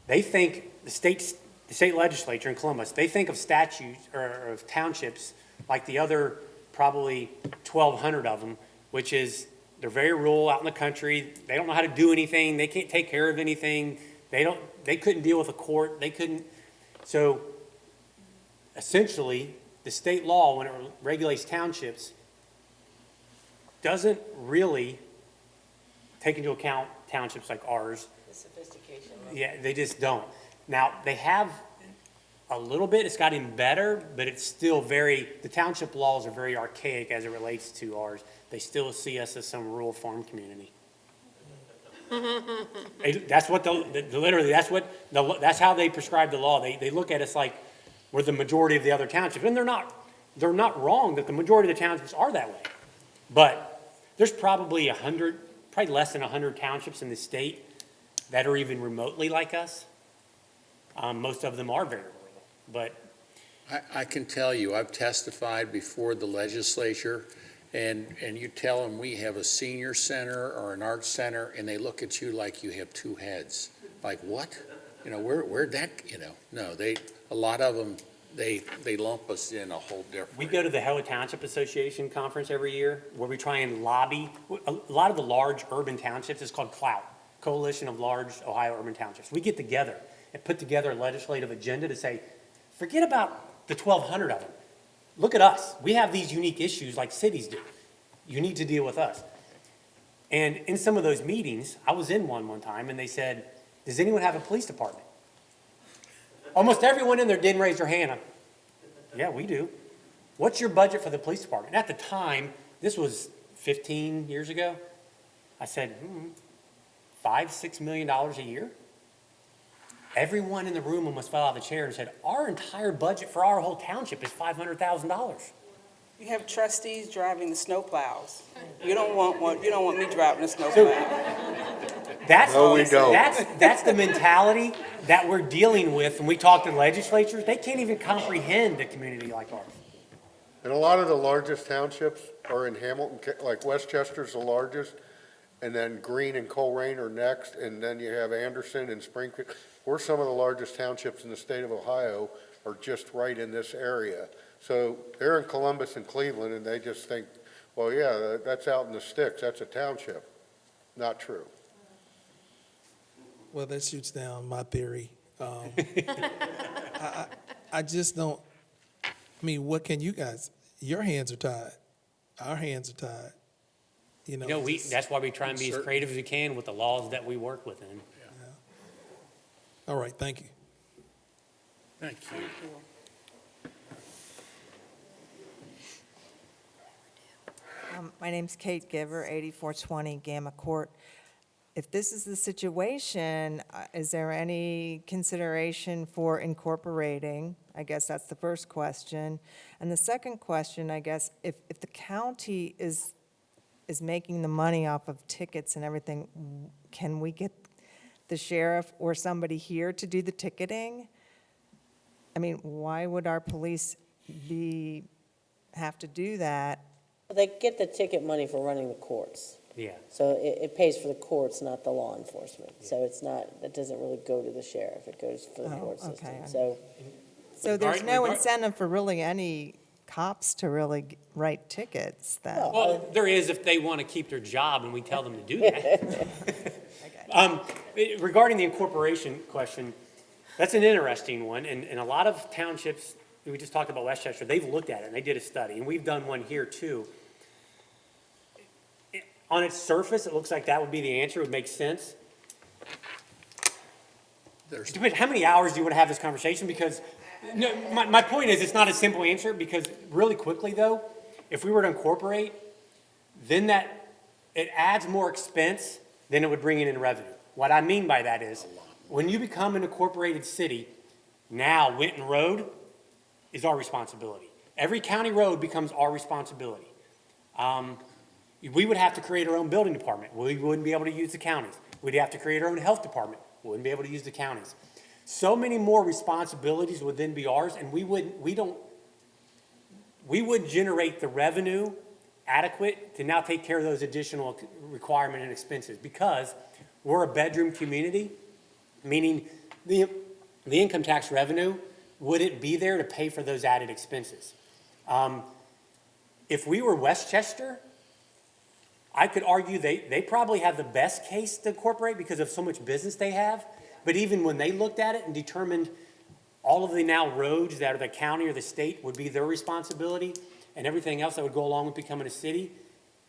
They think, the state legislature in Columbus, they think of statutes or of townships like the other probably 1,200 of them, which is they're very rural out in the country. They don't know how to do anything. They can't take care of anything. They couldn't deal with a court. They couldn't. So essentially, the state law, when it regulates townships, doesn't really take into account townships like ours. The sophistication. Yeah, they just don't. Now, they have a little bit, it's gotten better, but it's still the township laws are very archaic as it relates to ours. They still see us as some rural farm community. That's what literally, that's how they prescribe the law. They look at us like we're the majority of the other townships, and they're not wrong that the majority of the townships are that way. But there's probably less than 100 townships in the state that are even remotely like us. Most of them are very rural, but I can tell you, I've testified before the legislature, and you tell them we have a senior center or an arts center, and they look at you like you have 2 heads. Like, what? Where'd that, no, a lot of them, they lump us in a whole different. we go to the Howard Township Association conference every year where we try and lobby. A lot of the large urban townships, it's called CLOUT, Coalition of Large Ohio Urban Townships. We get together and put together a legislative agenda to say, forget about the 1,200 of them. Look at us. We have these unique issues like cities do. You need to deal with us. And in some of those meetings, I was in one time, and they said, does anyone have a police department? Almost everyone in there didn't raise their hand. Yeah, we do. What's your budget for the police department? And at the time, this was 15 years ago, I said, $5-6 million a year. everyone in the room almost fell out of the chair and said, our entire budget for our whole township is $500,000. You have trustees driving the snowplows. You don't want me driving the snowplow. That's, No, we don't. that's the mentality that we're dealing with when we talk to legislatures. They can't even comprehend a community like ours. And a lot of the largest townships are in Hamilton, like Westchester's the largest, and then Greene and Coleraine are next, and then you have Anderson and Springfield. We're some of the largest townships in the state of Ohio are just right in this area. So they're in Columbus and Cleveland, and they just think, well, yeah, that's out in the sticks, that's a township. Not true. Well, that shoots down my theory. I just don't, I mean, what can you guys, your hands are tied. Our hands are tied. You know, That's why we try and be as creative as we can with the laws that we work within. all right, thank you. Thank you. My name's Kate Giver, 8420 Gamma Court. If this is the situation, is there any consideration for incorporating? I guess that's the first question. And the second question, I guess, if the county is making the money off of tickets and everything, can we get the sheriff or somebody here to do the ticketing? I mean, why would our police have to do that? They get the ticket money for running the courts. Yeah. So it pays for the courts, not the law enforcement. So it's not, that doesn't really go to the sheriff, it goes for the court system. Okay. So there's no incentive for really any cops to really write tickets then? Well, there is if they want to keep their job and we tell them to do that. Regarding the incorporation question, that's an interesting one. And a lot of townships, we just talked about Westchester, they've looked at it and they did a study. And we've done one here too. On its surface, it looks like that would be the answer. It would make sense. It depends, how many hours do you want to have this conversation? Because no, my point is, it's not a simple answer because really quickly though, if we were to incorporate, then it adds more expense than it would bring in revenue. What I mean by that is, when you become an incorporated city, now Winton Road is our responsibility. Every county road becomes our responsibility. We would have to create our own building department. We wouldn't be able to use the counties. We'd have to create our own health department. We wouldn't be able to use the counties. So many more responsibilities would then be ours, and we wouldn't generate the revenue adequate to now take care of those additional requirements and expenses because we're a bedroom community, meaning the income tax revenue wouldn't be there to pay for those added expenses. If we were Westchester, I could argue they probably have the best case to incorporate because of so much business they have. But even when they looked at it and determined all of the now roads that are the county or the state would be their responsibility and everything else that would go along with becoming a city,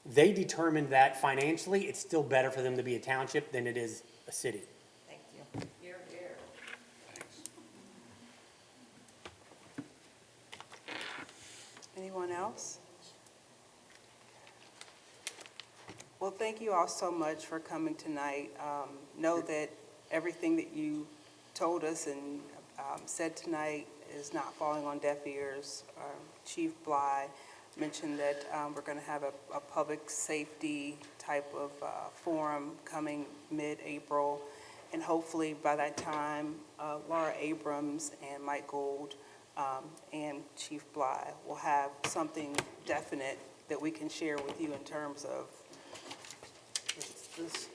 they determined that financially it's still better for them to be a township than it is a city. Thank you. Here, here. Anyone else? Well, thank you all so much for coming tonight. Know that everything that you told us and said tonight is not falling on deaf ears. Chief Bly mentioned that we're going to have a public safety type of forum coming mid-April. And hopefully by that time, Laura Abrams and Mike Gould and Chief Bly will have something definite that we can share with you in terms of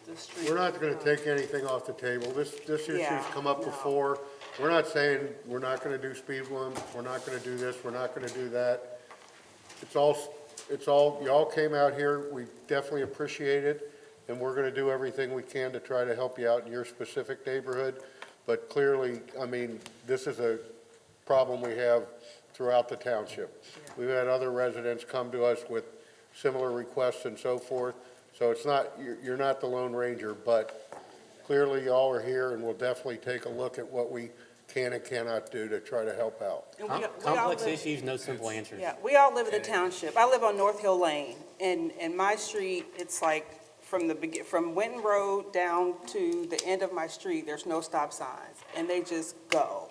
the street. We're not going to take anything off the table. This issue's come up before. We're not saying we're not going to do speed limits, we're not going to do this, we're not going to do that. It's all, y'all came out here, we definitely appreciate it, and we're going to do everything we can to try to help you out in your specific neighborhood. But clearly, I mean, this is a problem we have throughout the township. We've had other residents come to us with similar requests and so forth. So it's not, you're not the Lone Ranger, but clearly y'all are here and we'll definitely take a look at what we can and cannot do to try to help out. Complex issues, no simple answers. Yeah, we all live in the township. I live on North Hill Lane, and my street, it's like from Winton Road down to the end of my street, there's no stop signs, and they just go.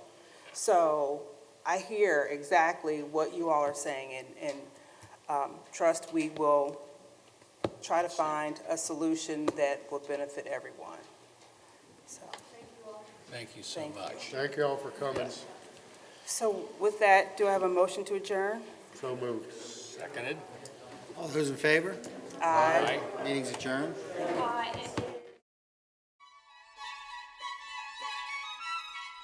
So I hear exactly what you all are saying, and trust we will try to find a solution that will benefit everyone. So, Thank you so Thank you. much. Thank you all for coming. so with that, do I have a motion to adjourn? So moved. Seconded? All those in favor? Aye. Meeting's adjourned. Aye.